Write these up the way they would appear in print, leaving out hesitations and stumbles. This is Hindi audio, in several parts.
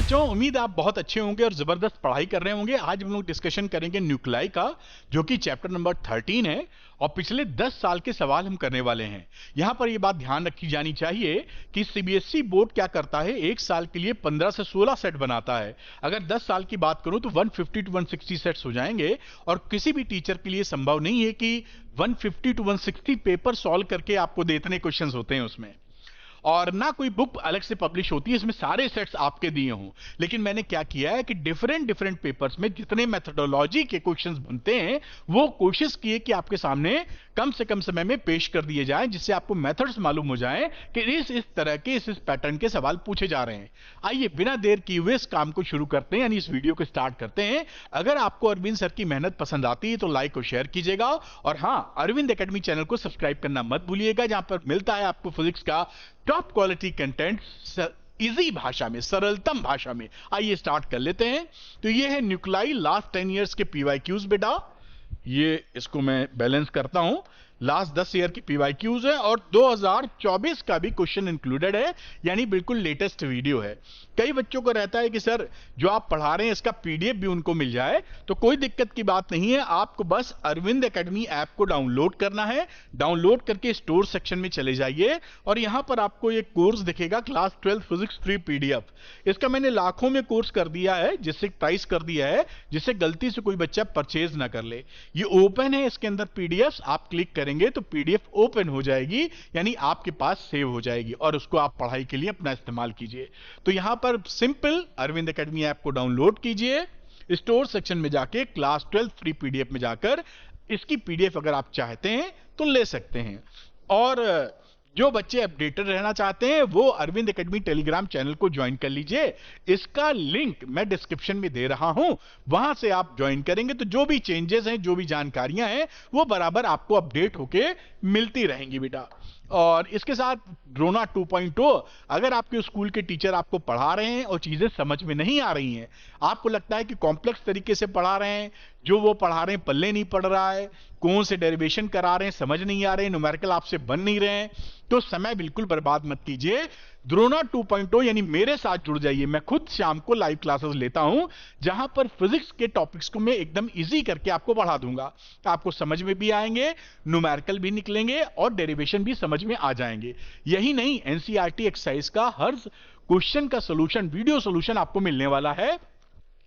बच्चों, उम्मीद आप बहुत अच्छे होंगे और जबरदस्त पढ़ाई कर रहे होंगे। आज हम लोग डिस्कशन करेंगे न्यूक्लाई का, जो कि चैप्टर नंबर 13 है और पिछले 10 साल के सवाल हम करने वाले हैं। यहां पर यह बात ध्यान रखी जानी चाहिए कि सीबीएसई बोर्ड क्या करता है, एक साल के लिए 15 से 16 सेट बनाता है। अगर 10 साल की बात करूं तो 150 टू 160 सेट्स हो जाएंगे और किसी भी टीचर के लिए संभव नहीं है कि 150 टू 160 पेपर सॉल्व करके आपको दे इतने क्वेश्चंस होते हैं उसमें, और ना कोई बुक अलग से पब्लिश होती है इसमें सारे सेट्स आपके दिए हों। लेकिन मैंने क्या किया है कि डिफरेंट पेपर्स में जितने मेथोडोलॉजी के क्वेश्चंस बनते हैं वो कोशिश किए कि आपके सामने कम से कम समय में पेश कर दिए जाएं, जिससे आपको मेथड्स मालूम हो जाएं कि इस तरह के इस पैटर्न के सवाल पूछे जा रहे हैं। आइए बिना देर किए हुए इस काम को शुरू करते हैं, यानी इस वीडियो को स्टार्ट करते हैं। अगर आपको अरविंद सर की मेहनत पसंद आती है तो लाइक और शेयर कीजिएगा, और हाँ, अरविंद एकेडमी चैनल को सब्सक्राइब करना मत भूलिएगा, जहां पर मिलता है आपको फिजिक्स का टॉप क्वालिटी कंटेंट इजी भाषा में, सरलतम भाषा में। आइए स्टार्ट कर लेते हैं। तो ये है न्यूक्लाई लास्ट 10 इयर्स के पीवाईक्यूज बेटा। ये इसको मैं बैलेंस करता हूं। लास्ट 10 ईयर की पीवाईक्यूज है और 2024 का भी क्वेश्चन इंक्लूडेड है, यानी बिल्कुल लेटेस्ट वीडियो है। कई बच्चों को रहता है कि सर जो आप पढ़ा रहे हैं इसका पीडीएफ भी उनको मिल जाए, तो कोई दिक्कत की बात नहीं है। आपको बस अरविंद एकेडमी ऐप को डाउनलोड करना है। डाउनलोड करके स्टोर सेक्शन में चले जाइए और यहां पर आपको एक कोर्स दिखेगा, क्लास 12 फिजिक्स फ्री पीडीएफ। इसका मैंने लाखों में कोर्स कर दिया है, जिससे प्राइस कर दिया है, जिससे गलती से कोई बच्चा परचेज ना कर ले। ये ओपन है, इसके अंदर पीडीएफ आप क्लिक करेंगे तो पीडीएफ ओपन हो जाएगी, यानी आपके पास सेव हो जाएगी और उसको आप पढ़ाई के लिए अपना इस्तेमाल कीजिए। तो यहां पर सिंपल अरविंद एकेडमी ऐप को डाउनलोड कीजिए, स्टोर सेक्शन में जाके क्लास 12 फ्री पीडीएफ में जाकर इसकी पीडीएफ अगर आप चाहते हैं तो ले सकते हैं। और जो बच्चे अपडेटेड रहना चाहते हैं वो अरविंद एकेडमी टेलीग्राम चैनल को ज्वाइन कर लीजिए। इसका लिंक मैं डिस्क्रिप्शन में दे रहा हूं, वहां से आप ज्वाइन करेंगे तो जो भी चेंजेस हैं, जो भी जानकारियां हैं, वो बराबर आपको अपडेट होके मिलती रहेंगी बेटा। और इसके साथ ड्रोना 2.0, अगर आपके स्कूल के टीचर आपको पढ़ा रहे हैं और चीजें समझ में नहीं आ रही हैं, आपको लगता है कि कॉम्प्लेक्स तरीके से पढ़ा रहे हैं, जो वो पढ़ा रहे हैं पल्ले नहीं पड़ रहा है, कौन से डेरिवेशन करा रहे हैं समझ नहीं आ रहे हैं, न्यूमेरिकल आपसे बन नहीं रहे हैं, तो समय बिल्कुल बर्बाद मत कीजिए। ड्रोना 2.0 यानी मेरे साथ जुड़ जाइए। मैं खुद शाम को लाइव क्लासेस लेता हूं, जहां पर फिजिक्स के टॉपिक्स को मैं एकदम इजी करके आपको पढ़ा दूंगा। आपको समझ में भी आएंगे, न्यूमेरिकल भी निकलेंगे और डेरिवेशन भी समझ में आ जाएंगे। यही नहीं, एनसीईआरटी एक्सरसाइज का हर क्वेश्चन का सोल्यूशन, वीडियो सोल्यूशन आपको मिलने वाला है,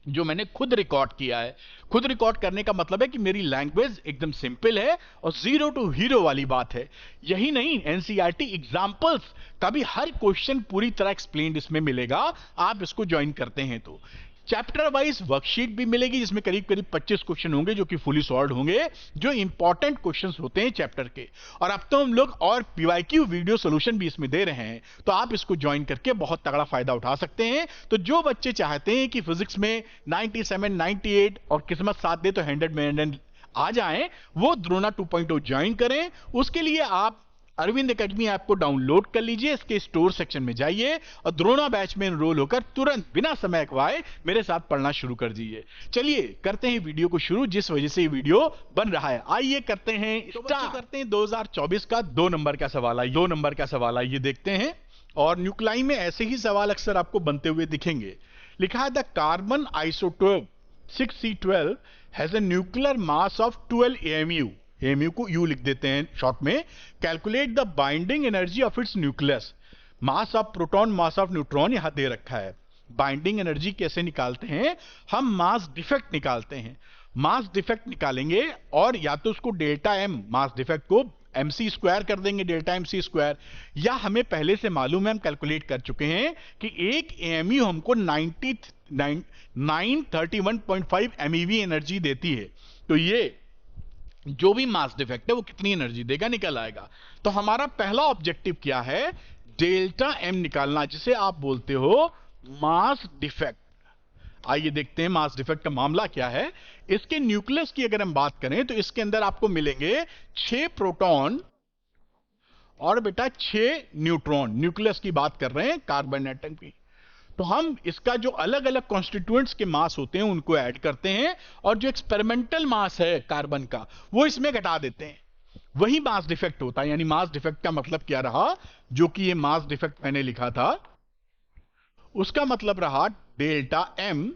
जो मैंने खुद रिकॉर्ड किया है। खुद रिकॉर्ड करने का मतलब है कि मेरी लैंग्वेज एकदम सिंपल है और जीरो टू हीरो वाली बात है। यही नहीं, एनसीईआरटी एग्जांपल्स का भी हर क्वेश्चन पूरी तरह एक्सप्लेन्ड इसमें मिलेगा, आप इसको ज्वाइन करते हैं तो। चैप्टर वाइज वर्कशीट भी मिलेगी, जिसमें करीब 25 क्वेश्चन होंगे जो कि फुली सॉल्व्ड होंगे, जो इंपॉर्टेंट क्वेश्चंस होते हैं चैप्टर के। और अब तो हम लोग और पीवाईक्यू वीडियो सॉल्यूशन भी इसमें दे रहे हैं, तो आप इसको ज्वाइन करके बहुत तगड़ा फायदा उठा सकते हैं। तो जो बच्चे चाहते हैं कि फिजिक्स में 97, 98 और किस्मत साथ दे तो 100 में 100 आ जाएं, वो ड्रोना 2.0 ज्वाइन करें। उसके लिए आप अरविंद एकेडमी ऐप को डाउनलोड कर लीजिए, इसके स्टोर सेक्शन में जाइए और द्रोणा बैच में एनरोल होकर तुरंत बिना समय गवाए मेरे साथ पढ़ना शुरू कर दीजिए। चलिए करते हैं वीडियो को शुरू, जिस वजह से ये वीडियो बन रहा है। आइए करते हैं स्टार्ट। करते हैं 2024 का 2 नंबर का सवाल है। 2 नंबर का सवाल है, ये देखते हैं। और न्यूक्लाई में ऐसे ही सवाल अक्सर आपको बनते हुए दिखेंगे। लिखा है the carbon isotope 6C12 has a nuclear mass of 12 AMU। MU को यू लिख देते हैं शॉर्ट में। Calculate the binding energy of its nucleus. Mass of proton, mass of neutron यहां दे रखा है। बाइंडिंग एनर्जी कैसे निकालते हैं हम? मास डिफेक्ट निकालते हैं। मास डिफेक्ट निकालेंगे और या तो उसको डेल्टा एम, मास डिफेक्ट को mc स्क्वायर कर देंगे, डेल्टा mc स्क्वायर, या हमें पहले से मालूम है, हम कैलकुलेट कर चुके हैं कि एक एमयू हमको 931.5 MeV एनर्जी देती है। तो ये जो भी मास डिफेक्ट है वो कितनी एनर्जी देगा निकल आएगा। तो हमारा पहला ऑब्जेक्टिव क्या है? डेल्टा एम निकालना, जिसे आप बोलते हो मास डिफेक्ट। आइए देखते हैं मास डिफेक्ट का मामला क्या है। इसके न्यूक्लियस की अगर हम बात करें तो इसके अंदर आपको मिलेंगे 6 प्रोटॉन और बेटा 6 न्यूट्रॉन। न्यूक्लियस की बात कर रहे हैं, कार्बन एटम की। तो हम इसका जो अलग अलग कॉन्स्टिट्यूएंट्स के मास होते हैं उनको ऐड करते हैं और जो एक्सपेरिमेंटल मास है कार्बन का वो इसमें घटा देते हैं, वही मास डिफेक्ट होता है। यानी मास डिफेक्ट का मतलब क्या रहा, जो कि ये मास डिफेक्ट मैंने लिखा था उसका मतलब रहा डेल्टा एम,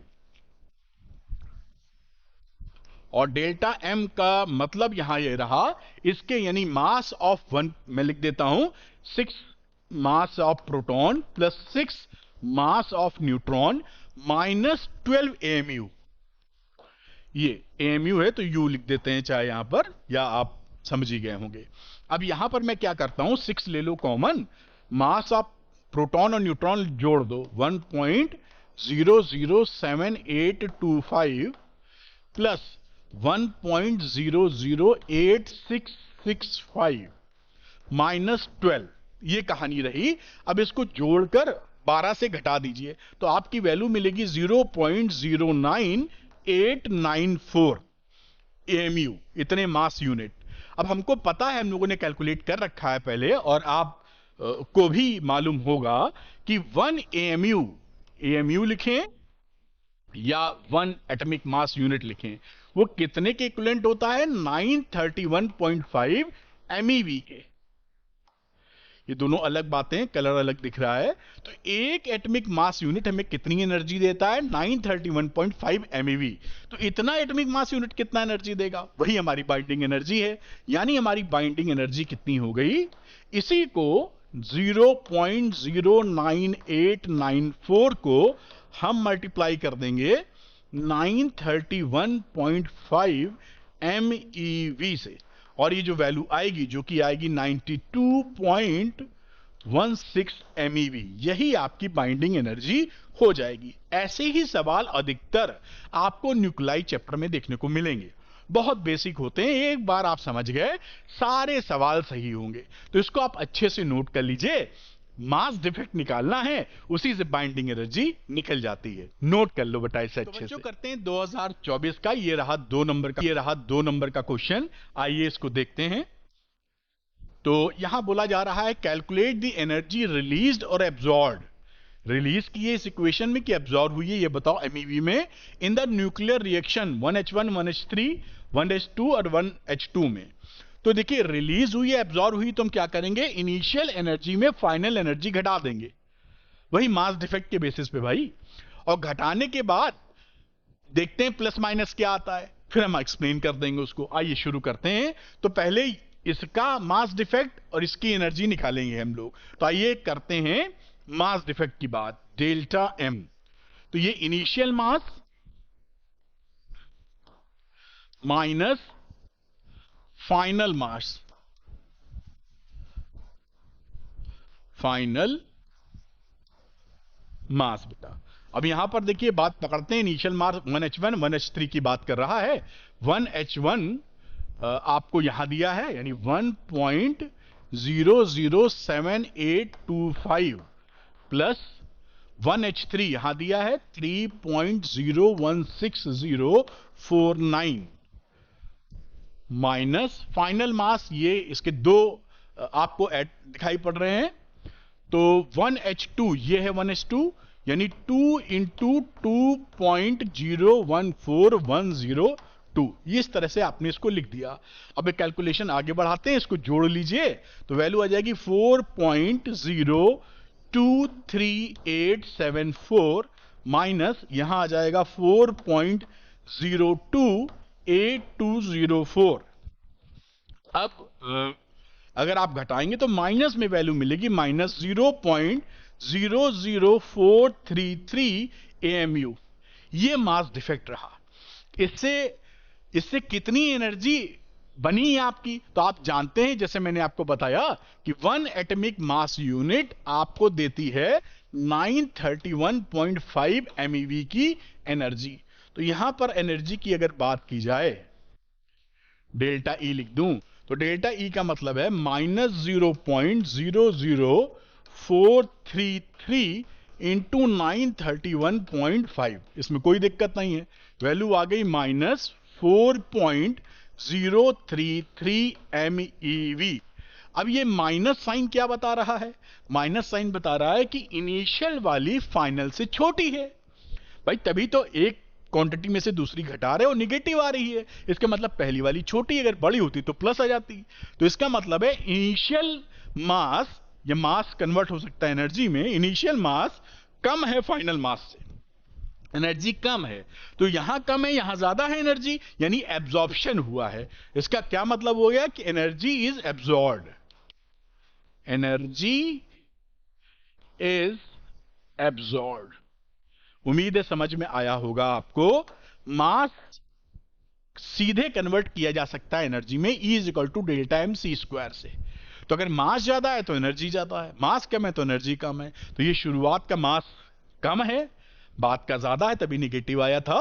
और डेल्टा एम का मतलब यहां ये रहा इसके यानी मास ऑफ वन, मैं लिख देता हूं 6 मास of proton plus 6 mass of neutron minus 12 AMU. ये एएमयू है तो यू लिख देते हैं चाहे यहां पर, या आप समझ ही गए होंगे। अब यहां पर मैं क्या करता हूं, 6 ले लो कॉमन, मास ऑफ प्रोटॉन और न्यूट्रॉन जोड़ दो 1.007825 प्लस 1.008665 माइनस 12, ये कहानी रही। अब इसको जोड़कर 12 से घटा दीजिए तो आपकी वैल्यू मिलेगी 0.09894 एएमयू, इतने मास यूनिट। अब हमको पता है, हम लोगों ने कैलकुलेट कर रखा है पहले, और आप को भी मालूम होगा कि 1 एएमयू, एएमयू लिखें या 1 एटॉमिक मास यूनिट लिखें, वो कितने के इक्विवेलेंट होता है, 931.5 एमईवी के। ये दोनों अलग बातें, कलर अलग दिख रहा है। तो एक एटॉमिक मास यूनिट हमें कितनी एनर्जी देता है, 931.5 एमईवी। तो इतना एटॉमिक मास यूनिट कितना एनर्जी देगा, वही हमारी बाइंडिंग एनर्जी है। यानी हमारी बाइंडिंग एनर्जी कितनी हो गई, इसी को 0.09894 को हम मल्टीप्लाई कर देंगे 931.5 MeV से, और ये जो वैल्यू आएगी जो कि आएगी 92.16 MeV, यही आपकी बाइंडिंग एनर्जी हो जाएगी। ऐसे ही सवाल अधिकतर आपको न्यूक्लियाई चैप्टर में देखने को मिलेंगे, बहुत बेसिक होते हैं, एक बार आप समझ गए सारे सवाल सही होंगे। तो इसको आप अच्छे से नोट कर लीजिए, मास डिफेक्ट निकालना है, उसी से बाइंडिंग एनर्जी निकल जाती है। नोट कर लो बेटा इसे अच्छे से। करते हैं 2024 का, ये रहा 2 नंबर का क्वेश्चन। आइए इसको देखते हैं। तो यहां बोला जा रहा है कैलकुलेट द एनर्जी रिलीज्ड और एब्जॉर्ब्ड। रिलीज की है इस इक्वेशन में कि एब्जॉर्ब हुई है, ये बताओ एमईवी में, in the nuclear reaction 1H1 1H3 1H2 और 1H2 में। तो देखिए रिलीज हुई है, एब्जॉर्ब हुई, तो हम क्या करेंगे, इनिशियल एनर्जी में फाइनल एनर्जी घटा देंगे, वही मास डिफेक्ट के बेसिस पे भाई। और घटाने के बाद देखते हैं प्लस माइनस क्या आता है, फिर हम एक्सप्लेन कर देंगे उसको। आइए शुरू करते हैं। तो पहले इसका मास डिफेक्ट और इसकी एनर्जी निकालेंगे हम लोग। तो आइए करते हैं मास डिफेक्ट की बात, डेल्टा एम। तो ये initial mass minus final mass, बेटा। अब यहां पर देखिए बात पकड़ते हैं, इनिशियल मास 1H1 1H3 की बात कर रहा है। 1H1 आपको यहां दिया है, यानी 1.007825 प्लस 1H3 यहां दिया है 3.016049 माइनस फाइनल मास, ये इसके दो आपको दिखाई पड़ रहे हैं। तो 1H2 ये है 1H2, यानी 2 इंटू 2.014102, इस तरह से आपने इसको लिख दिया। अब एक कैलकुलेशन आगे बढ़ाते हैं, इसको जोड़ लीजिए तो वैल्यू आ जाएगी 4.023874 माइनस यहां आ जाएगा 4.028204। अब अगर आप घटाएंगे तो माइनस में वैल्यू मिलेगी माइनस 0.00433 एएमयू। ये मास डिफेक्ट रहा। इससे कितनी एनर्जी बनी है आपकी, तो आप जानते हैं, जैसे मैंने आपको बताया कि 1 एटॉमिक मास यूनिट आपको देती है 931.5 MeV की एनर्जी। तो यहां पर एनर्जी की अगर बात की जाए, डेल्टा ई लिख दूं, तो डेल्टा ई का मतलब है माइनस 0.00433 इंटू 931.5। इसमें कोई दिक्कत नहीं है, वैल्यू आ गई माइनस 4.033 MeV। अब ये माइनस साइन क्या बता रहा है, माइनस साइन बता रहा है कि इनिशियल वाली फाइनल से छोटी है भाई, तभी तो एक क्वांटिटी में से दूसरी घटा रहे और निगेटिव आ रही है। इसका मतलब पहली वाली छोटी, अगर बड़ी होती तो प्लस आ जाती। तो इसका मतलब है इनिशियल मास, या मास कन्वर्ट हो सकता है एनर्जी में, इनिशियल मास कम है फाइनल मास से, एनर्जी कम है, तो यहां कम है यहां ज्यादा है एनर्जी, यानी एब्जॉर्प्शन हुआ है। इसका क्या मतलब हो गया कि energy is absorbed, energy is absorbed. उम्मीद है समझ में आया होगा आपको। मास सीधे कन्वर्ट किया जा सकता है एनर्जी में, E is equal to delta M C square से। तो अगर मास ज्यादा है तो एनर्जी ज्यादा है, मास कम है तो एनर्जी कम है। तो ये शुरुआत का मास कम है, बाद का ज्यादा है, तभी निगेटिव आया था।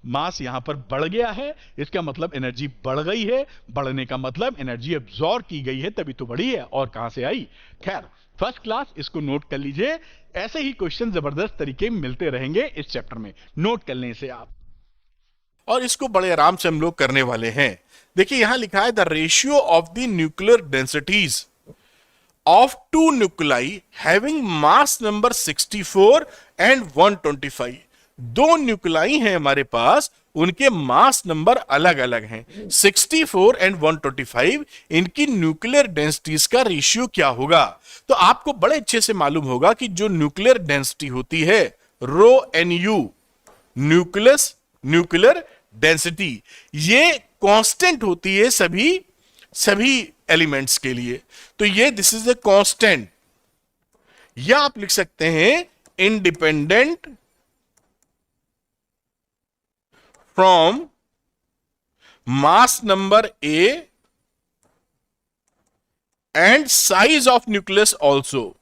मास यहां पर बढ़ गया है, इसका मतलब एनर्जी बढ़ गई है, बढ़ने का मतलब एनर्जी एब्जॉर्ब की गई है, तभी तो बढ़ी है, और कहां से आई। खैर फर्स्ट क्लास, इसको नोट कर लीजिए। ऐसे ही क्वेश्चन जबरदस्त तरीके मिलते रहेंगे इस चैप्टर में, नोट कर लें इसे आप, और इसको बड़े आराम से हम लोग करने वाले हैं। देखिए यहां लिखा है the ratio of the nuclear densities of two nuclei having mass number 64 and 125। दो न्यूक्लाई हैं हमारे पास, उनके मास नंबर अलग अलग हैं, 64 एंड 125। इनकी न्यूक्लियर डेंसिटीज का रेशियो क्या होगा। तो आपको बड़े अच्छे से मालूम होगा कि जो न्यूक्लियर डेंसिटी होती है रो एन यू, न्यूक्लियर डेंसिटी, ये कांस्टेंट होती है सभी एलिमेंट्स के लिए। तो ये दिस इज ए कांस्टेंट, या आप लिख सकते हैं independent from mass number A and size of nucleus also,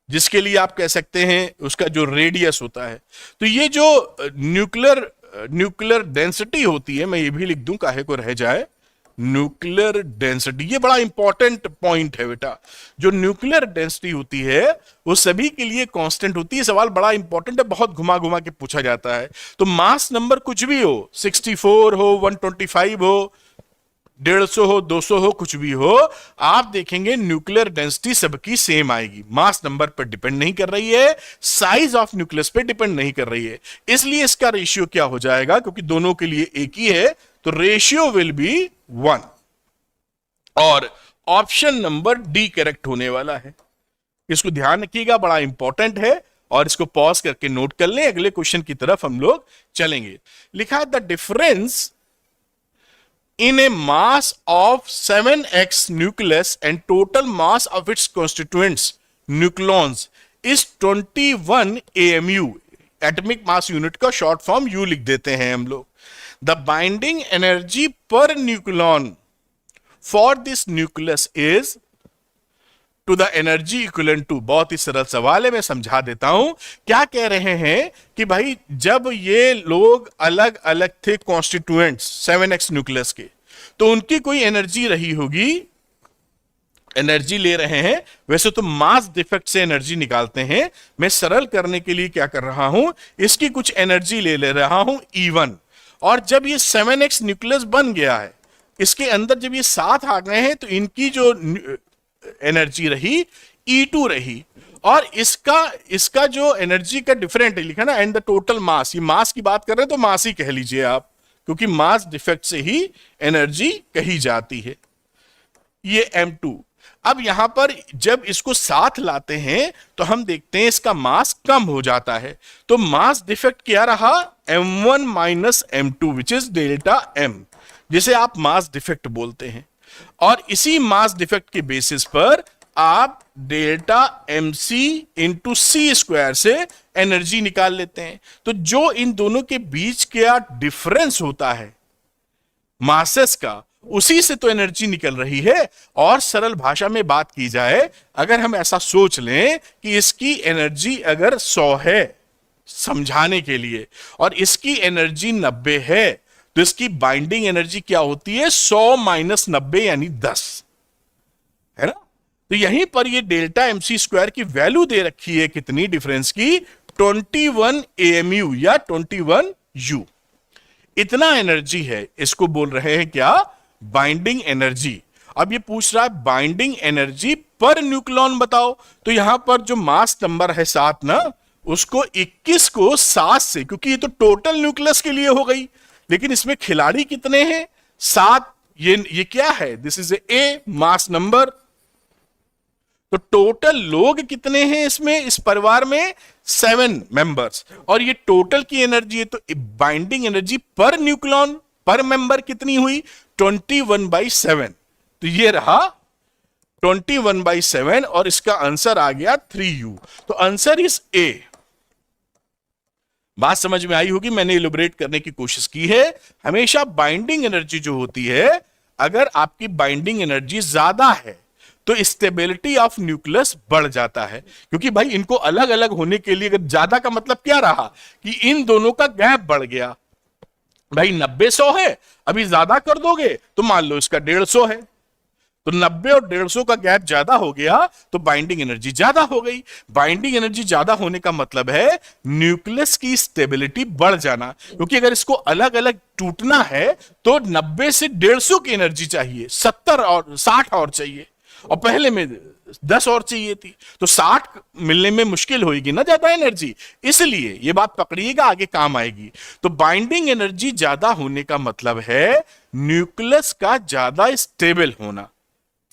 जिसके लिए आप कह सकते हैं उसका जो रेडियस होता है। तो ये जो न्यूक्लियर डेंसिटी होती है, मैं ये भी लिख दूं काहे को रह जाए, न्यूक्लियर डेंसिटी, ये बड़ा इंपॉर्टेंट पॉइंट है बेटा। जो न्यूक्लियर डेंसिटी होती है वो सभी के लिए कांस्टेंट होती है। सवाल बड़ा इंपॉर्टेंट है, बहुत घुमा घुमा के पूछा जाता है। तो मास नंबर कुछ भी हो, 64 हो, 125 हो, 150 हो, 200 हो, कुछ भी हो, आप देखेंगे न्यूक्लियर डेंसिटी सबकी सेम आएगी। मास नंबर पर डिपेंड नहीं कर रही है, साइज ऑफ न्यूक्लियस पे डिपेंड नहीं कर रही है। इसलिए इसका रेशियो क्या हो जाएगा, क्योंकि दोनों के लिए एक ही है, तो रेशियो विल बी 1। और ऑप्शन नंबर डी करेक्ट होने वाला है। इसको ध्यान रखिएगा, बड़ा इंपॉर्टेंट है, और इसको पॉज करके नोट कर लें। अगले क्वेश्चन की तरफ हम लोग चलेंगे। लिखा है the difference in a mass of 7x nucleus and total mass of its constituents nucleons is 21 AMU, atomic mass unit का short form U लिख देते हैं हम लोग। The binding energy per nucleon for this nucleus is to the energy equivalent to, बहुत ही सरल सवाल है, मैं समझा देता हूं। क्या कह रहे हैं कि भाई जब ये लोग अलग अलग थे कॉन्स्टिट्यूएंट्स 7x न्यूक्लियस के, तो उनकी कोई एनर्जी रही होगी, एनर्जी ले रहे हैं। वैसे तो मास डिफेक्ट से एनर्जी निकालते हैं, मैं सरल करने के लिए क्या कर रहा हूं, इसकी कुछ एनर्जी ले रहा हूं E1। और जब ये 7x न्यूक्लियस बन गया है, इसके अंदर जब ये साथ आ गए हैं, तो इनकी जो एनर्जी रही E2 रही, और इसका जो एनर्जी का डिफरेंट है लिखा ना, एंड द टोटल मास, ये मास की बात कर रहे हैं तो मास ही कह लीजिए आप, क्योंकि मास डिफेक्ट से ही एनर्जी कही जाती है, ये M2। अब यहां पर जब इसको साथ लाते हैं तो हम देखते हैं इसका मास कम हो जाता है। तो मास डिफेक्ट क्या रहा, M1 minus M2 which is delta M, जिसे आप मास डिफेक्ट बोलते हैं। और इसी मास डिफेक्ट के बेसिस पर आप डेल्टा MC इंटू सी स्क्वायर से एनर्जी निकाल लेते हैं। तो जो इन दोनों के बीच का डिफरेंस होता है मासेस का, उसी से तो एनर्जी निकल रही है। और सरल भाषा में बात की जाए, अगर हम ऐसा सोच लें कि इसकी एनर्जी अगर 100 है समझाने के लिए, और इसकी एनर्जी 90 है, तो इसकी बाइंडिंग एनर्जी क्या होती है, 100 माइनस 90 यानी 10, है ना। तो यहीं पर ये डेल्टा MC स्क्वायर की वैल्यू दे रखी है कितनी डिफरेंस की, 21 AMU या 21 U। इतना एनर्जी है, इसको बोल रहे हैं क्या, बाइंडिंग एनर्जी। अब ये पूछ रहा है बाइंडिंग एनर्जी पर न्यूक्लियन बताओ। तो यहां पर जो मास नंबर है 7 ना, उसको 21 को 7 से, क्योंकि ये तो टोटल न्यूक्लियस के लिए हो गई, लेकिन इसमें खिलाड़ी कितने हैं, 7। ये क्या है, this is a mass number. तो टोटल लोग कितने हैं इसमें, इस परिवार में 7 मेंबर्स, और ये टोटल की एनर्जी है, तो बाइंडिंग एनर्जी पर न्यूक्लियन पर मेंबर कितनी हुई, 21/7। तो ये रहा 21/7 और इसका आंसर आ गया 3U। तो आंसर इज ए। बात समझ में आई होगी, मैंने इलैबोरेट करने की कोशिश की है। हमेशा बाइंडिंग एनर्जी जो होती है, अगर आपकी बाइंडिंग एनर्जी ज्यादा है तो स्टेबिलिटी ऑफ न्यूक्लियस बढ़ जाता है, क्योंकि भाई इनको अलग अलग होने के लिए, अगर ज्यादा का मतलब क्या रहा कि इन दोनों का गैप बढ़ गया। भाई 90-100 है, अभी ज्यादा कर दोगे तो मान लो इसका 150 है, तो 90 और 150 का गैप ज्यादा हो गया तो बाइंडिंग एनर्जी ज्यादा हो गई। बाइंडिंग एनर्जी ज्यादा होने का मतलब है न्यूक्लियस की स्टेबिलिटी बढ़ जाना, क्योंकि अगर इसको अलग अलग टूटना है तो 90 से 150 की एनर्जी चाहिए, 70 और 60 और चाहिए, और पहले में 10 और चाहिए थी, तो 60 मिलने में मुश्किल होगी ना ज्यादा एनर्जी। इसलिए ये बात पकड़िएगा, आगे काम आएगी। तो बाइंडिंग एनर्जी ज्यादा होने का मतलब है न्यूक्लियस का ज्यादा स्टेबल होना,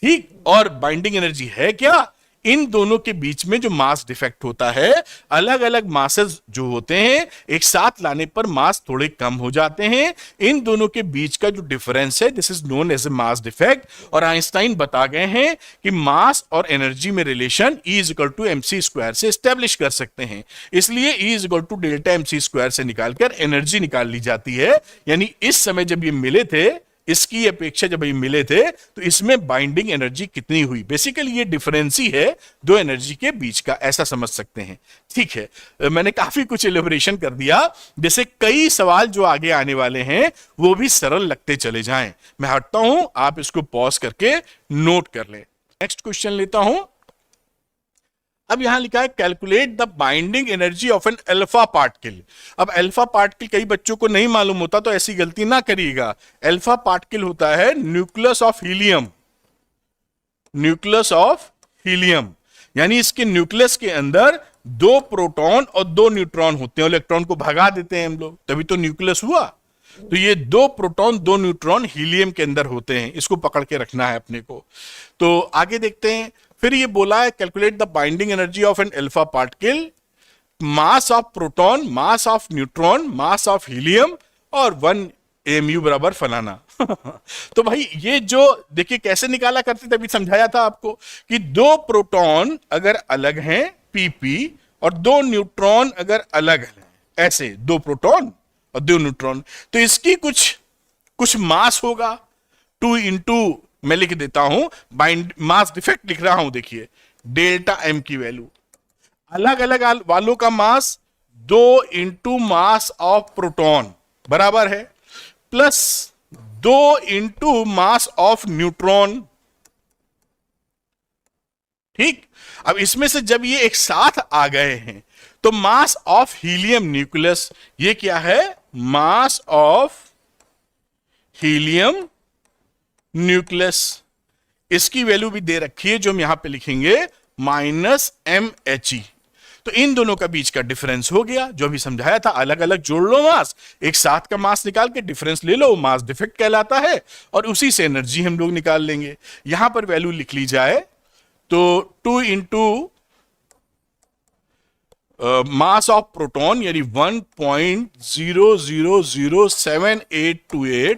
ठीक। और बाइंडिंग एनर्जी है क्या, इन दोनों के बीच में जो मास डिफेक्ट होता है, अलग अलग मासेस जो होते हैं एक साथ लाने पर मास थोड़े कम हो जाते हैं, इन दोनों के बीच का जो डिफरेंस है, this is known as a mass defect. और आइंस्टाइन बता गए हैं कि मास और एनर्जी में relation E is equal to mc² से एस्टेब्लिश कर सकते हैं, इसलिए E is equal to delta mc² से निकालकर एनर्जी निकाल ली जाती है। यानी इस समय जब ये मिले थे, इसकी अपेक्षा जब ये मिले थे, तो इसमें बाइंडिंग एनर्जी कितनी हुई। बेसिकली ये डिफरेंस ही है दो एनर्जी के बीच का, ऐसा समझ सकते हैं, ठीक है। मैंने काफी कुछ एलिब्रेशन कर दिया, जैसे कई सवाल जो आगे आने वाले हैं वो भी सरल लगते चले जाएं। मैं हटता हूं, आप इसको पॉज करके नोट कर लें। नेक्स्ट क्वेश्चन लेता हूं। अब यहां लिखा है calculate the binding energy of an alpha particle. अब अल्फा पार्टिकल कई बच्चों को नहीं मालूम होता, तो ऐसी गलती ना करिएगा। अल्फा पार्टिकल होता है nucleus of helium, nucleus of helium, यानी इसके न्यूक्लियस के अंदर 2 प्रोटॉन और 2 न्यूट्रॉन होते हैं, इलेक्ट्रॉन को भगा देते हैं हम लोग, तभी तो न्यूक्लियस हुआ। तो ये 2 प्रोटॉन 2 न्यूट्रॉन हीलियम के अंदर होते हैं, इसको पकड़ के रखना है अपने को। तो आगे देखते हैं। फिर ये बोला है calculate the binding energy of an alpha particle, mass of proton, mass of neutron, mass of helium और 1 AMU बराबर फलाना। तो भाई ये जो देखिए कैसे निकाला करते थे, अभी समझाया था आपको कि 2 प्रोटॉन अगर अलग हैं PP और 2 न्यूट्रॉन अगर अलग हैं, ऐसे 2 प्रोटॉन और 2 न्यूट्रॉन, तो इसकी कुछ मास होगा 2 इंटू, मैं लिख देता हूं, बाइंड मास डिफेक्ट लिख रहा हूं, देखिए डेल्टा M की वैल्यू, अलग अलग वालों का मास 2 इंटू मास ऑफ प्रोटॉन बराबर है plus 2 into mass of neutron, ठीक। अब इसमें से जब ये एक साथ आ गए हैं तो मास ऑफ हीलियम न्यूक्लियस, ये क्या है, मास ऑफ हीलियम न्यूक्लियस, इसकी वैल्यू भी दे रखी है जो हम यहां पे लिखेंगे -MHE। तो इन दोनों का बीच का डिफरेंस हो गया, जो अभी समझाया था, अलग अलग जोड़ लो मास, एक साथ का मास निकाल के डिफरेंस ले लो, मास डिफेक्ट कहलाता है, और उसी से एनर्जी हम लोग निकाल लेंगे। यहां पर वैल्यू लिख ली जाए तो 2 इंटू मास ऑफ प्रोटॉन यानी 1.0007828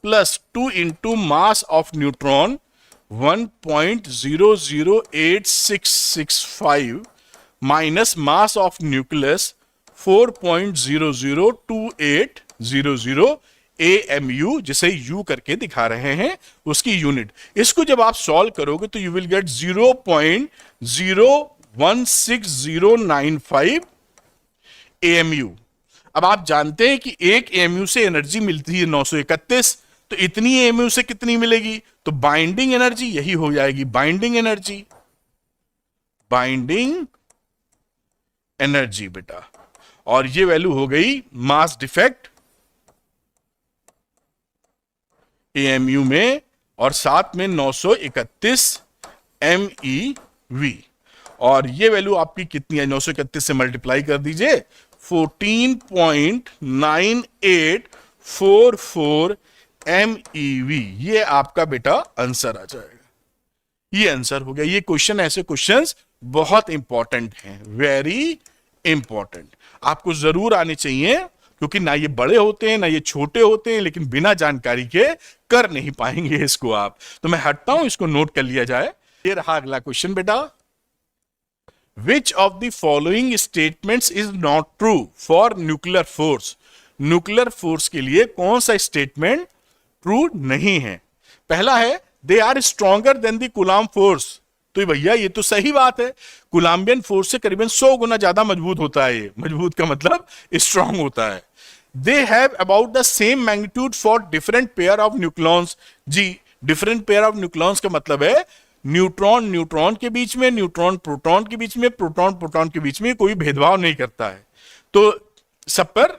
plus 2 into mass of neutron 1.00865 minus mass of nucleus 4.002800 AMU, जिसे U करके दिखा रहे हैं उसकी यूनिट। इसको जब आप सॉल्व करोगे तो यू विल गेट 0.016095 AMU। अब आप जानते हैं कि एक AMU से एनर्जी मिलती है 931, तो इतनी AMU से कितनी मिलेगी, तो बाइंडिंग एनर्जी यही हो जाएगी, बाइंडिंग एनर्जी, बाइंडिंग एनर्जी बेटा, और ये वैल्यू हो गई मास डिफेक्ट AMU में, और साथ में 931 MeV, और ये वैल्यू आपकी कितनी है, 931 से मल्टीप्लाई कर दीजिए, 14.9844 MeV, ये आपका बेटा आंसर आ जाएगा। ये आंसर हो गया। ये क्वेश्चन, ऐसे क्वेश्चंस बहुत इंपॉर्टेंट हैं, वेरी इंपॉर्टेंट, आपको जरूर आने चाहिए, क्योंकि ना ये बड़े होते हैं ना ये छोटे होते हैं, लेकिन बिना जानकारी के कर नहीं पाएंगे इसको आप। तो मैं हटता हूं, इसको नोट कर लिया जाए। ये रहा अगला क्वेश्चन बेटा, which of the following statements is not true for nuclear force. Nuclear force के लिए कौन सा स्टेटमेंट ट्रू नहीं है? पहला है, they are stronger than the Coulomb force. तो भैया ये तो सही बात है, कोलंबियन फोर्स से करीबन 100 गुना ज्यादा मजबूत होता है। ये मजबूत का मतलब स्ट्रांग होता है। They have about the same magnitude for different pair of nucleons. जी, डिफरेंट पेयर ऑफ न्यूक्लॉन्स का मतलब है न्यूट्रॉन न्यूट्रॉन के बीच में, न्यूट्रॉन प्रोटॉन के बीच में, प्रोटॉन प्रोटॉन के बीच में कोई भेदभाव नहीं करता है, तो सब पर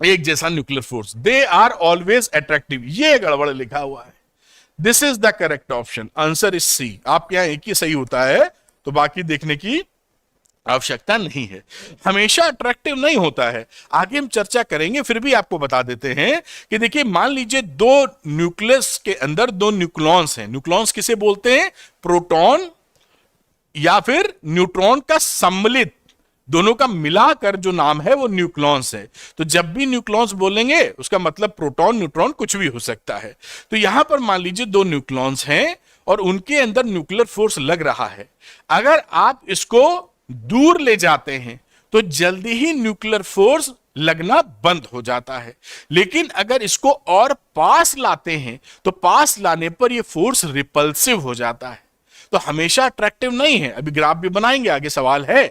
एक जैसा nuclear force. They are always attractive, ये गड़बड़ लिखा हुआ है। This is the correct option, answer is C. आपके यहां एक ही सही होता है, तो बाकी देखने की आवश्यकता नहीं है। हमेशा अट्रैक्टिव नहीं होता है, आगे हम चर्चा करेंगे, फिर भी आपको बता देते हैं कि देखिए, मान लीजिए दो न्यूक्लियस के अंदर दो न्यूक्लॉन्स हैं। न्यूक्लॉन्स किसे बोलते हैं? प्रोटॉन या फिर न्यूट्रॉन का सम्मिलित, दोनों का मिलाकर जो नाम है वो न्यूक्लॉन्स है। तो जब भी न्यूक्लॉन्स बोलेंगे उसका मतलब प्रोटॉन न्यूट्रॉन कुछ भी हो सकता है। तो यहां पर मान लीजिए दो न्यूक्लॉन्स हैं और उनके अंदर न्यूक्लियर फोर्स लग रहा है। अगर आप इसको दूर ले जाते हैं तो जल्दी ही न्यूक्लियर फोर्स लगना बंद हो जाता है, लेकिन अगर इसको और पास लाते हैं तो पास लाने पर यह फोर्स रिपल्सिव हो जाता है, तो हमेशा अट्रैक्टिव नहीं है। अभी ग्राफ भी बनाएंगे, आगे सवाल है।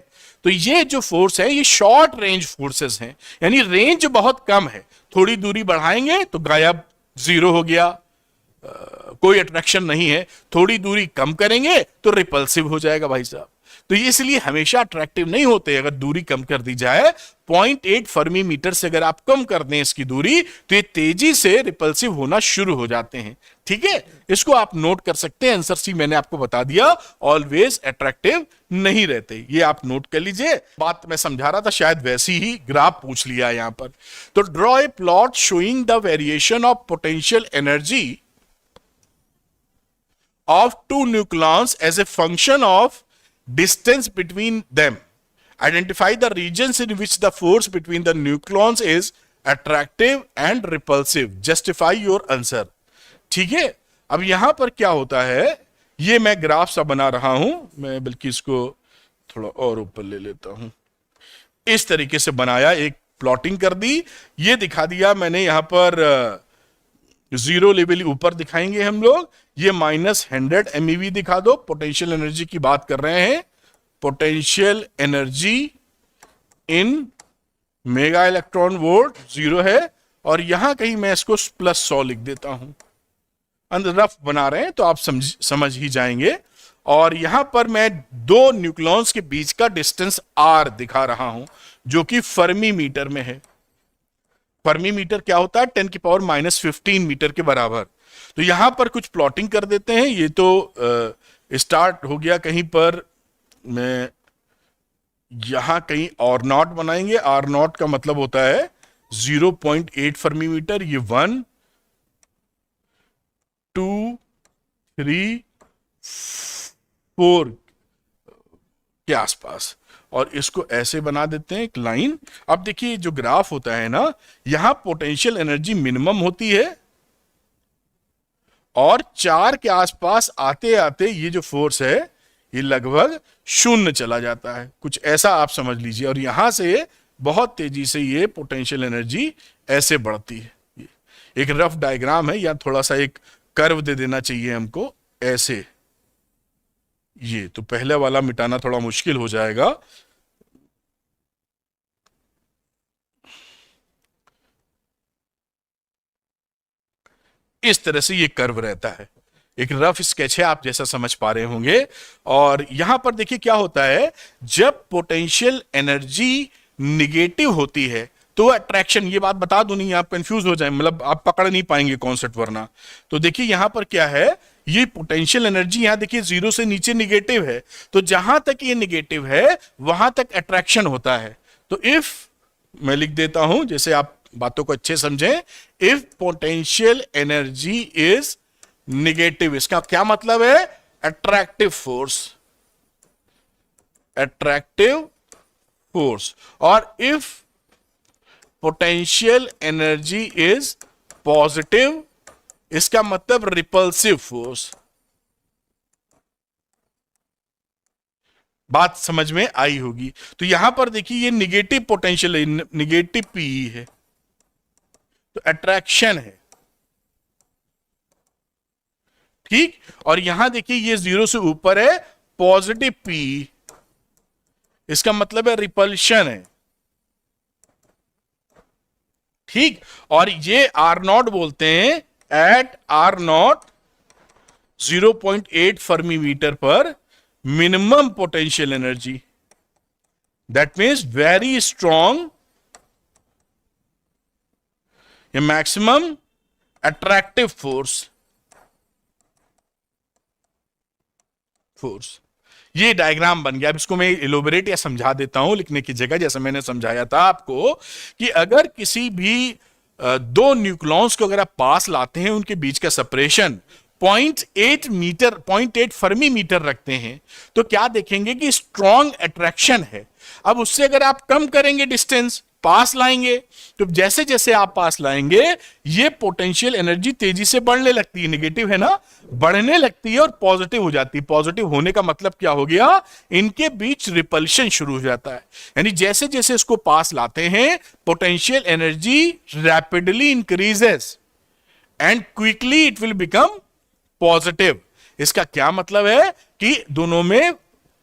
तो ये जो फोर्स है ये शॉर्ट रेंज फोर्सेस हैं, यानी रेंज बहुत कम है। थोड़ी दूरी बढ़ाएंगे तो गायब, जीरो हो गया, कोई अट्रैक्शन नहीं है। थोड़ी दूरी कम करेंगे तो रिपल्सिव हो जाएगा भाई साहब। तो ये इसलिए हमेशा अट्रैक्टिव नहीं होते। अगर दूरी कम कर दी जाए, 0.8 फर्मी मीटर से अगर आप कम कर दें इसकी दूरी, तो ये तेजी से रिपल्सिव होना शुरू हो जाते हैं। ठीक है, इसको आप नोट कर सकते हैं। आंसर सी मैंने आपको बता दिया, ऑलवेज अट्रैक्टिव नहीं रहते, ये आप नोट कर लीजिए। बात मैं समझा रहा था, शायद वैसी ही ग्राफ पूछ लिया यहां पर। तो draw a plot showing the variation of potential energy of two nucleons as a function of distance between them. Identify the regions in which the force between the nucleons is attractive and repulsive. Justify your answer. ठीक है, अब यहां पर क्या होता है, ये मैं ग्राफ सा बना रहा हूं, मैं बल्कि इसको थोड़ा और ऊपर ले लेता हूं। इस तरीके से बनाया, एक प्लॉटिंग कर दी, ये दिखा दिया मैंने। यहां पर जीरो लेवल ऊपर दिखाएंगे हम लोग, ये -100 MeV दिखा दो। पोटेंशियल एनर्जी की बात कर रहे हैं, potential energy in mega electron volt 0 है, और यहां कहीं मैं इसको +100 लिख देता हूं। अंदर रफ बना रहे हैं तो आप समझ ही जाएंगे। और यहां पर मैं दो न्यूक्लॉन्स के बीच का डिस्टेंस r दिखा रहा हूं, जो कि फर्मी मीटर में है। फर्मी मीटर क्या होता है? 10⁻⁻15 मीटर के बराबर। तो यहां पर कुछ प्लॉटिंग कर देते हैं। ये तो स्टार्ट हो गया कहीं पर, मैं यहां कहीं और नॉट बनाएंगे। आर नॉट का मतलब होता है 0.8 फर्मी मीटर। ये 1 2 3 4 के आसपास, और इसको ऐसे बना देते हैं एक लाइन। अब देखिए जो ग्राफ होता है ना, यहां पोटेंशियल एनर्जी मिनिमम होती है, और 4 के आसपास आते आते ये जो फोर्स है ये लगभग 0 चला जाता है, कुछ ऐसा आप समझ लीजिए। और यहां से बहुत तेजी से ये पोटेंशियल एनर्जी ऐसे बढ़ती है। एक रफ डायग्राम है, या थोड़ा सा एक कर्व दे देना चाहिए हमको, ऐसे। ये तो पहले वाला मिटाना थोड़ा मुश्किल हो जाएगा। इस तरह से ये कर्व रहता है, एक रफ स्केच है, आप जैसा समझ पा रहे होंगे। और यहां पर देखिए क्या होता है, जब पोटेंशियल एनर्जी निगेटिव होती है तो अट्रैक्शन, ये बात बता दूं नहीं आप कंफ्यूज हो जाए, मतलब आप पकड़ नहीं पाएंगे कॉन्सेप्ट वरना। तो देखिए यहां पर क्या है, ये पोटेंशियल एनर्जी यहां देखिए 0 से नीचे निगेटिव है, तो जहां तक ये निगेटिव है वहां तक अट्रैक्शन होता है। तो इफ, मैं लिख देता हूं जैसे आप बातों को अच्छे समझें, if potential energy is negative, इसका क्या मतलब है? attractive force, or if potential energy is positive, इसका मतलब repulsive force। बात समझ में आई होगी। तो यहां पर देखिए ये निगेटिव पोटेंशियल है, निगेटिव पीई है, तो अट्रैक्शन है, ठीक। और यहां देखिए ये 0 से ऊपर है, पॉजिटिव पीई, इसका मतलब है रिपल्शन है, ठीक। और ये आर नॉट बोलते हैं, at R naught 0.8 fermi metre पर minimum potential energy, that means very strong या मैक्सिमम अट्रैक्टिव फोर्स। ये डायग्राम बन गया। अब इसको मैं इलोबरेट या समझा देता हूं लिखने की जगह, जैसे मैंने समझाया था आपको कि अगर किसी भी दो न्यूक्लॉन्स को अगर आप पास लाते हैं, उनके बीच का सेपरेशन 0.8 फर्मी मीटर रखते हैं, तो क्या देखेंगे कि स्ट्रॉन्ग अट्रैक्शन है। अब उससे अगर आप कम करेंगे डिस्टेंस, पास लाएंगे, तो जैसे जैसे आप पास लाएंगे ये पोटेंशियल एनर्जी तेजी से बढ़ने लगती है, नेगेटिव है ना, बढ़ने लगती है और पॉजिटिव हो जाती है। पॉजिटिव होने का मतलब क्या हो गया, इनके बीच रिपल्शन शुरू हो जाता है। यानी जैसे जैसे इसको पास लाते हैं, potential energy rapidly increases and quickly it will become positive. इसका क्या मतलब है कि दोनों में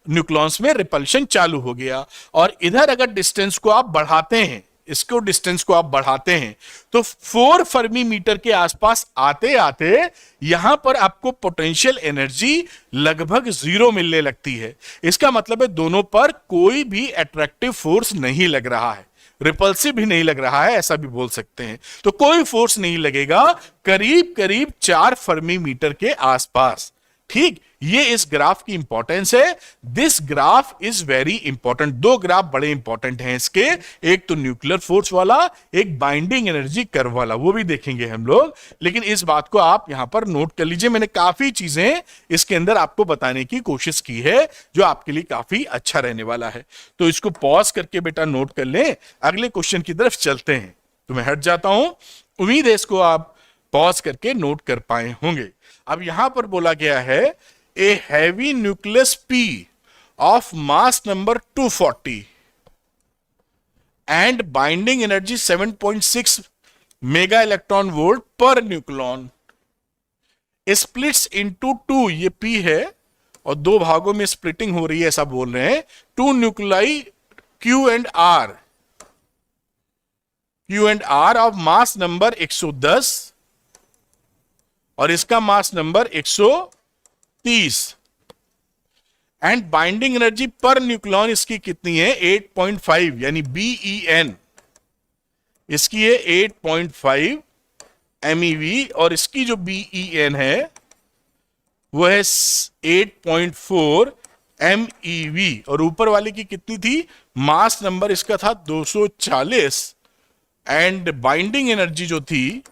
न्यूक्लॉन्स में रिपल्शन चालू हो गया। और इधर अगर डिस्टेंस को आप बढ़ाते हैं, इसको डिस्टेंस को आप बढ़ाते हैं, तो 4 फर्मी मीटर के आसपास आते आते यहां पर आपको पोटेंशियल एनर्जी लगभग 0 मिलने लगती है। इसका मतलब है दोनों पर कोई भी अट्रैक्टिव फोर्स नहीं लग रहा है, रिपल्सिव भी नहीं लग रहा है, ऐसा भी बोल सकते हैं। तो कोई फोर्स नहीं लगेगा करीब करीब 4 फर्मी मीटर के आसपास, ठीक। ये इस ग्राफ की इंपॉर्टेंस है। This graph is very important. दो ग्राफ बड़े इंपॉर्टेंट हैं इसके, एक तो न्यूक्लियर फोर्स वाला, एक बाइंडिंग एनर्जी कर्व वाला, वो भी देखेंगे हम लोग। लेकिन इस बात को आप यहां पर नोट कर लीजिए, मैंने काफी चीजें इसके अंदर आपको बताने की कोशिश की है जो आपके लिए काफी अच्छा रहने वाला है। तो इसको पॉज करके बेटा नोट कर लें, अगले क्वेश्चन की तरफ चलते हैं। तो मैं हट जाता हूं, उम्मीद है इसको आप पॉज करके नोट कर पाए होंगे। अब यहां पर बोला गया है a heavy nucleus P of mass number 240 and binding energy 7.6 mega electron volt per nucleon splits into 2, ये P है और दो भागों में स्प्लिटिंग हो रही है ऐसा बोल रहे हैं, 2 nuclei Q and R of mass number 110 और इसका mass number 130 and binding energy per nucleon इसकी कितनी है 8.5 यानी BeN इसकी है 8.5 MeV और इसकी जो BeN है वो है 8.4 MeV और ऊपर वाले की कितनी थी, मास नंबर इसका था 240 एंड बाइंडिंग एनर्जी जो थी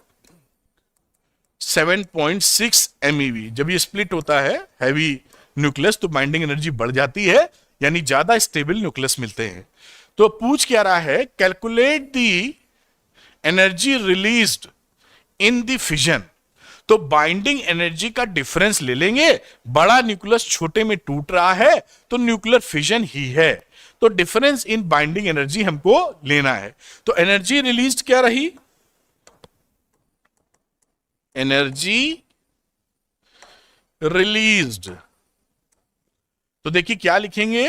7.6 MeV। जब ये स्प्लिट होता है हैवी न्यूक्लियस तो बाइंडिंग एनर्जी बढ़ जाती है, यानी ज्यादा स्टेबल न्यूक्लियस मिलते हैं। तो पूछ क्या रहा है, calculate the energy released in the fission. तो बाइंडिंग एनर्जी का डिफरेंस ले लेंगे, बड़ा न्यूक्लियस छोटे में टूट रहा है तो न्यूक्लियर फिजन ही है, तो डिफरेंस इन बाइंडिंग एनर्जी हमको लेना है। तो एनर्जी रिलीज्ड क्या रही, एनर्जी रिलीज्ड, तो देखिए क्या लिखेंगे,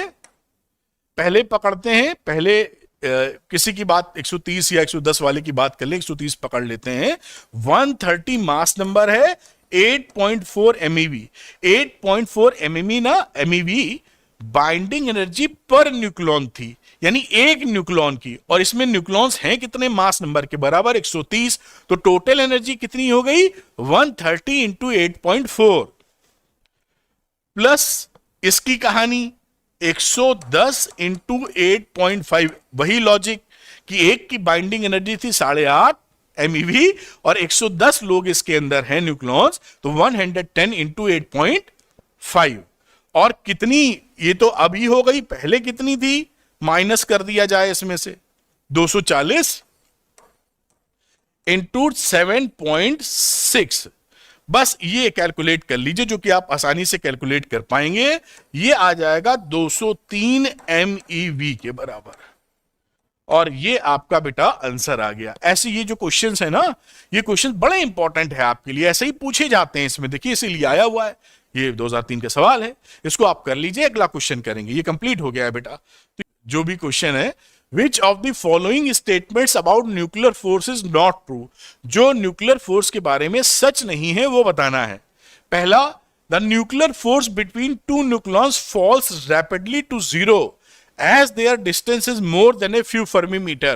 पहले पकड़ते हैं, पहले किसी की बात 130 या 110 वाले की बात कर ले, 130 पकड़ लेते हैं। 130 मास नंबर है, 8.4 MeV, 8.4 MeV ना, MeV binding energy per nucleon थी, यानी एक न्यूक्लियन की, और इसमें न्यूक्लियंस हैं कितने, मास नंबर के बराबर 130, तो टोटल एनर्जी कितनी हो गई 130 इंटू 8.4 प्लस इसकी कहानी 110 इंटू 8.5, वही लॉजिक कि एक की बाइंडिंग एनर्जी थी 8.5 MeV और 110 लोग इसके अंदर हैं न्यूक्लियंस, तो 110 इंटू 8.5 5। और कितनी, ये तो अभी हो गई, पहले कितनी थी, माइनस कर दिया जाए इसमें से 240 इंटू 7.6। बस ये कैलकुलेट कर लीजिए, जो कि आप आसानी से कैलकुलेट कर पाएंगे। ये आ जाएगा 203 MeV के बराबर, और ये आपका बेटा आंसर आ गया। ऐसे ये जो क्वेश्चंस है ना, ये क्वेश्चंस बड़े इंपॉर्टेंट है आपके लिए, ऐसे ही पूछे जाते हैं इसमें, देखिए इसीलिए आया हुआ है। ये 2003 का सवाल है, इसको आप कर लीजिए, अगला क्वेश्चन करेंगे। ये कंप्लीट हो गया है बेटा। तो जो भी क्वेश्चन है, which of the following statements about nuclear force is not true, जो न्यूक्लियर फोर्स के बारे में सच नहीं है वो बताना है। पहला, the nuclear force between two nucleons falls rapidly to zero as their distance is more than a few fermimetre,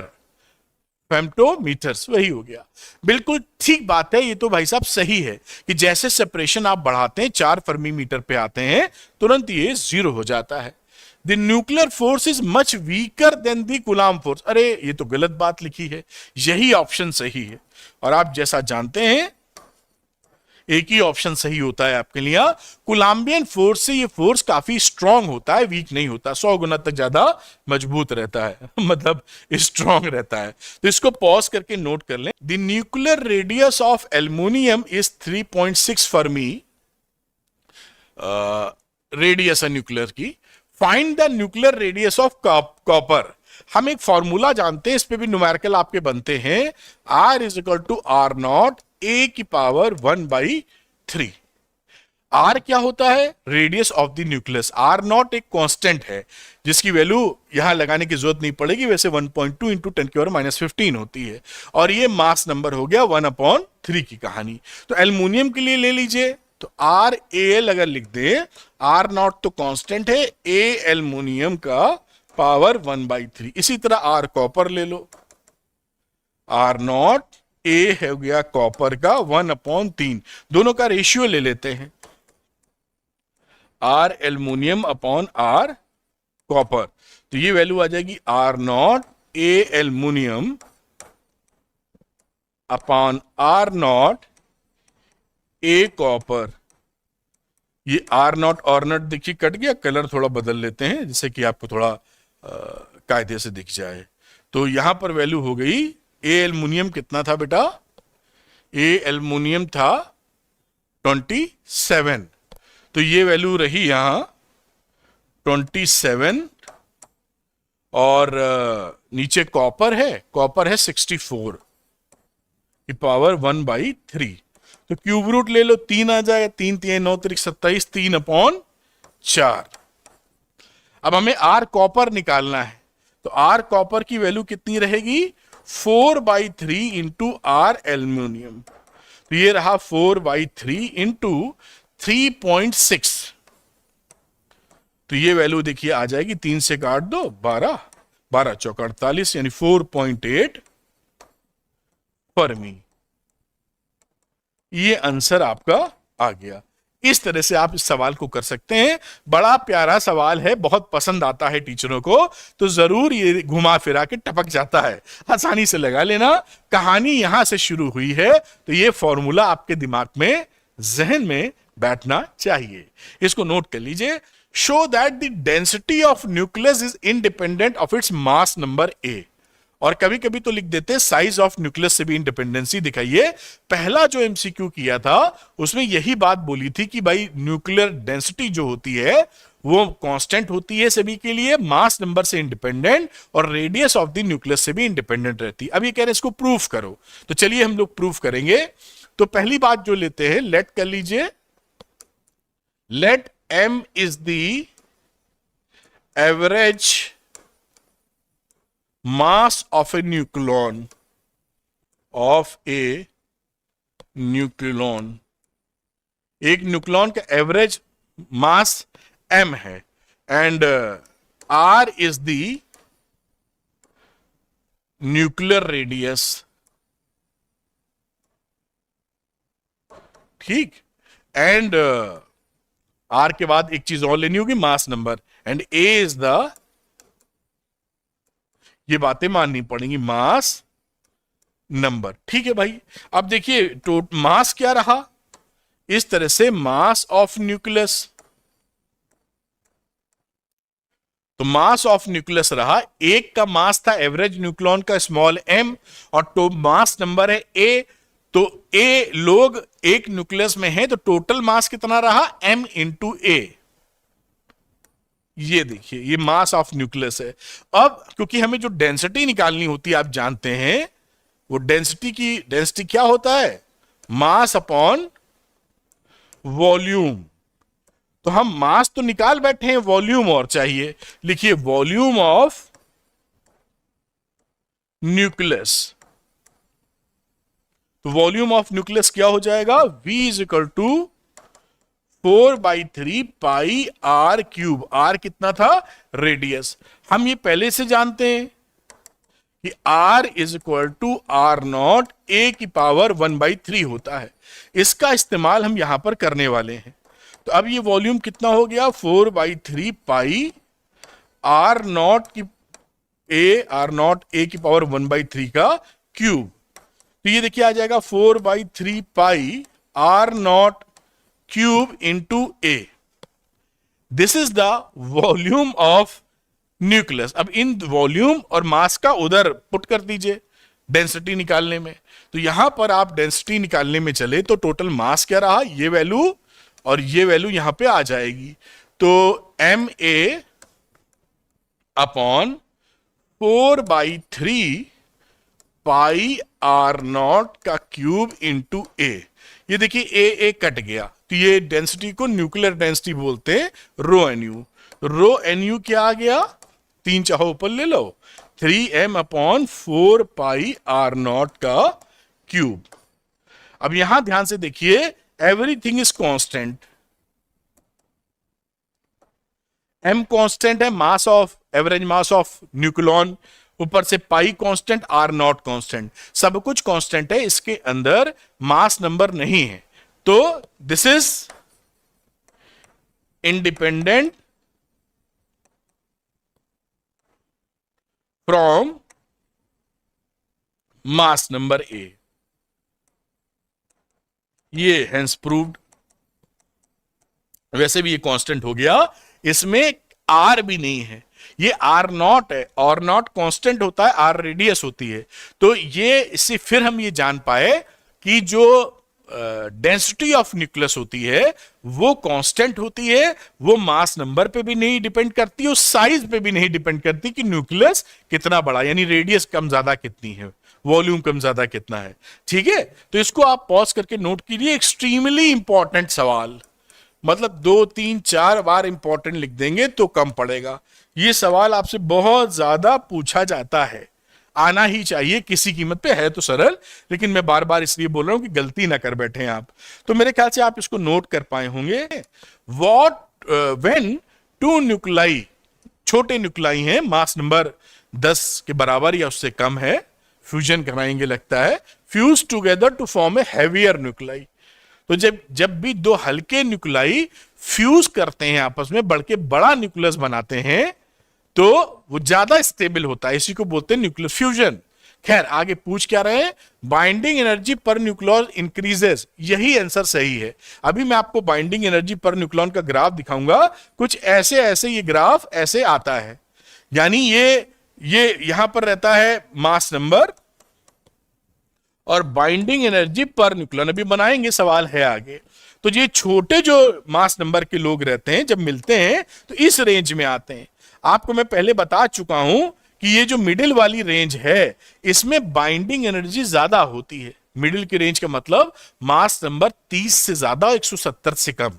femtometres. वही हो गया, बिल्कुल ठीक बात है। ये तो भाई साहब सही है कि जैसे सेपरेशन आप बढ़ाते हैं 4 फर्मीमीटर पे आते हैं, तुरंत ये 0 हो जाता है। The nuclear force is much weaker then the Coulomb force. अरे ये तो गलत बात लिखी है, यही ऑप्शन सही है। और आप जैसा जानते हैं, एक ही ऑप्शन सही होता है आपके लिए। कोलंबियन फोर्स से ये फोर्स काफी स्ट्रांग होता है, वीक नहीं होता, 100 गुना तक ज्यादा मजबूत रहता है मतलब स्ट्रांग रहता है। तो इसको पॉज करके नोट कर लें। The nuclear radius of aluminium is 3.6 Fermi, radius है न्यूक्लियर की। Find the nuclear radius of copper. हम एक फॉर्मूला जानते हैं, इस पे भी न्यूमेरिकल आपके बनते हैं, R is equal to R not A की पावर 1/3। R क्या होता है, radius of the nucleus. R not एक कांस्टेंट है जिसकी वैल्यू यहां लगाने की जरूरत नहीं पड़ेगी, वैसे 1.2 इंटू 10⁻⁻15 होती है। और ये मास नंबर हो गया 1/3 की कहानी। तो एल्युमिनियम के लिए ले लीजिए, तो RAL अगर लिख दे, R नॉट तो कांस्टेंट है, A एल्युमिनियम का पावर 1/3। इसी तरह R कॉपर ले लो, R नॉट A हो गया कॉपर का 1/3। दोनों का रेशियो ले लेते हैं, R aluminium upon R copper. तो ये वैल्यू आ जाएगी R not A aluminium upon R not A copper. ये R नॉट और नॉट देखिए कट गया, कलर थोड़ा बदल लेते हैं जिससे कि आपको थोड़ा कायदे से दिख जाए। तो यहां पर वैल्यू हो गई, ए एल्युमिनियम कितना था बेटा, ए एल्युमिनियम था 27। तो ये वैल्यू रही यहां 27, और नीचे कॉपर है 64 की पावर 1/3। तो क्यूब रूट ले लो, 3 आ जाए, 3 3 9 3 27, 3/4। अब हमें R कॉपर निकालना है, तो R कॉपर की वैल्यू कितनी रहेगी, 4/3 इंटू R एल्युमिनियम। तो ये रहा 4/3 इंटू 3.6। तो ये वैल्यू देखिए आ जाएगी, 3 से काट दो 12, 12 चौक 48, यानी 4.8 फर्मी। ये आंसर आपका आ गया। इस तरह से आप इस सवाल को कर सकते हैं। बड़ा प्यारा सवाल है, बहुत पसंद आता है टीचरों को, तो जरूर ये घुमा फिरा के टपक जाता है, आसानी से लगा लेना। कहानी यहां से शुरू हुई है, तो ये फॉर्मूला आपके दिमाग में, जहन में बैठना चाहिए। इसको नोट कर लीजिए। Show that the density of nucleus is independent of its mass number A. और कभी कभी तो लिख देते हैं साइज ऑफ न्यूक्लियस से भी इंडिपेंडेंसी दिखाइए। पहला जो एमसीक्यू किया था उसमें यही बात बोली थी कि भाई न्यूक्लियर डेंसिटी जो होती है वो कांस्टेंट होती है सभी के लिए, मास नंबर से इंडिपेंडेंट, और रेडियस ऑफ द न्यूक्लियस से भी इंडिपेंडेंट रहती है। अब ये कह रहे हैं इसको प्रूफ करो, तो चलिए हम लोग प्रूफ करेंगे। तो पहली बात जो लेते हैं, लेट कर लीजिए, let M is the average mass of a nucleon एक न्यूक्लियन का एवरेज मास m है, and R is the nuclear radius. ठीक, एंड R के बाद एक चीज और लेनी होगी, mass number, and A is the, ये बातें माननी पड़ेंगी, मास नंबर। ठीक है भाई। अब देखिए तो मास क्या रहा, इस तरह से मास ऑफ न्यूक्लियस तो मास ऑफ न्यूक्लियस रहा, एक का मास था एवरेज न्यूक्लॉन का स्मॉल m, और तो मास नंबर है a, तो a लोग एक न्यूक्लियस में है, तो टोटल मास कितना रहा m इंटू a। ये देखिए ये मास ऑफ न्यूक्लियस है। अब क्योंकि हमें जो डेंसिटी निकालनी होती है आप जानते हैं, वो डेंसिटी क्या होता है, मास अपॉन वॉल्यूम। तो हम मास तो निकाल बैठे हैं, वॉल्यूम और चाहिए। लिखिए वॉल्यूम ऑफ न्यूक्लियस। तो वॉल्यूम ऑफ न्यूक्लियस क्या हो जाएगा, V is equal to 4/3 pi r cube. r कितना था, रेडियस। हम ये पहले से जानते हैं कि r is equal to r not a की पावर 1/3 होता है। इसका इस्तेमाल हम यहां पर करने वाले हैं। तो अब ये वॉल्यूम कितना हो गया, 4/3 पाई r नॉट a की पावर 1/3 का क्यूब। तो ये देखिए आ जाएगा 4/3 pi r not cube into a। This is the volume of nucleus. अब इन वॉल्यूम और मास का उधर पुट कर दीजिए डेंसिटी निकालने में। तो यहां पर आप डेंसिटी निकालने में चले तो टोटल मास क्या रहा, ये वैल्यू और ये वैल्यू यहां पे आ जाएगी। तो ma upon 4/3 pi r naught का क्यूब इंटू a। ये देखिए a कट गया, तो ये डेंसिटी को न्यूक्लियर डेंसिटी बोलते हैं, रो एन यू। तो रो एन यू क्या आ गया, 3 चाहो ऊपर ले लो, 3m upon 4 pi r naught का क्यूब। अब यहां ध्यान से देखिए, everything is constant. m constant है, mass of average mass of nucleon, ऊपर से pi constant, r naught constant, सब कुछ कांस्टेंट है। इसके अंदर मास नंबर नहीं है। तो this is independent from mass number a। ये हेंस प्रूव्ड। वैसे भी ये कांस्टेंट हो गया, इसमें r भी नहीं है, ये r नॉट है। r नॉट कांस्टेंट होता है, r रेडियस होती है। तो ये इससे फिर हम ये जान पाए कि जो डेंसिटी ऑफ न्यूक्लियस होती है वो कांस्टेंट होती है, वो मास नंबर पे भी नहीं डिपेंड करती, उस साइज पे भी नहीं डिपेंड करती कि न्यूक्लियस कितना बड़ा, यानी रेडियस कम ज्यादा कितनी है, वॉल्यूम कम ज्यादा कितना है। ठीक है, तो इसको आप पॉज करके नोट कीजिए। एक्सट्रीमली इंपॉर्टेंट सवाल, मतलब 2 3 4 बार इंपॉर्टेंट लिख देंगे तो कम पड़ेगा। ये सवाल आपसे बहुत ज्यादा पूछा जाता है, आना ही चाहिए किसी कीमत पे। है तो सरल, लेकिन मैं बार बार इसलिए बोल रहा हूं कि गलती ना कर बैठे आप। तो मेरे ख्याल से आप इसको नोट कर पाए होंगे। व्हेन 2 न्यूक्लाई, छोटे न्यूक्लाई हैं, मास नंबर 10 के बराबर या उससे कम है, फ्यूजन कराएंगे लगता है, fuse together to form a heavier nuclei. तो जब भी 2 हल्के न्यूक्लाई फ्यूज करते हैं आपस में, बढ़ के बड़ा न्यूक्लियस बनाते हैं, तो वो ज्यादा स्टेबल होता है, इसी को बोलते हैं न्यूक्लियर फ्यूजन। खैर आगे पूछ क्या रहे हैं, बाइंडिंग एनर्जी पर न्यूक्लियस इंक्रीजेस, यही आंसर सही है। अभी मैं आपको बाइंडिंग एनर्जी पर न्यूक्लियन का ग्राफ दिखाऊंगा। कुछ ऐसे ऐसे ये ग्राफ ऐसे आता है, यानी ये यहां पर रहता है मास नंबर और बाइंडिंग एनर्जी पर न्यूक्लियन। अभी बनाएंगे, सवाल है आगे। तो ये छोटे जो मास नंबर के लोग रहते हैं, जब मिलते हैं तो इस रेंज में आते हैं। आपको मैं पहले बता चुका हूं कि ये जो मिडिल वाली रेंज है, इसमें बाइंडिंग एनर्जी ज्यादा होती है। मिडिल की रेंज का मतलब मास नंबर 30 से ज्यादा, 170 से कम।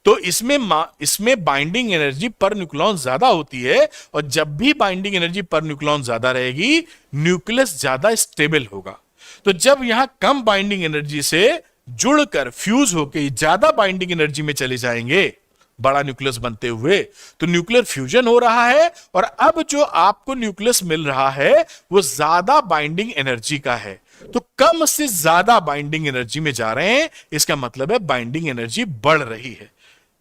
तो इसमें बाइंडिंग एनर्जी पर न्यूक्लियन ज्यादा होती है, और जब भी बाइंडिंग एनर्जी पर न्यूक्लियन ज्यादा रहेगी, न्यूक्लियस ज्यादा स्टेबल होगा। तो जब यहां कम बाइंडिंग एनर्जी से जुड़कर फ्यूज होकर ज्यादा बाइंडिंग एनर्जी में चले जाएंगे, बड़ा न्यूक्लियस बनते हुए, तो न्यूक्लियर फ्यूजन हो रहा है, और अब जो आपको न्यूक्लियस मिल रहा है वो ज्यादा बाइंडिंग एनर्जी का है। तो कम से ज्यादा बाइंडिंग एनर्जी में जा रहे हैं, इसका मतलब है बाइंडिंग एनर्जी बढ़ रही है।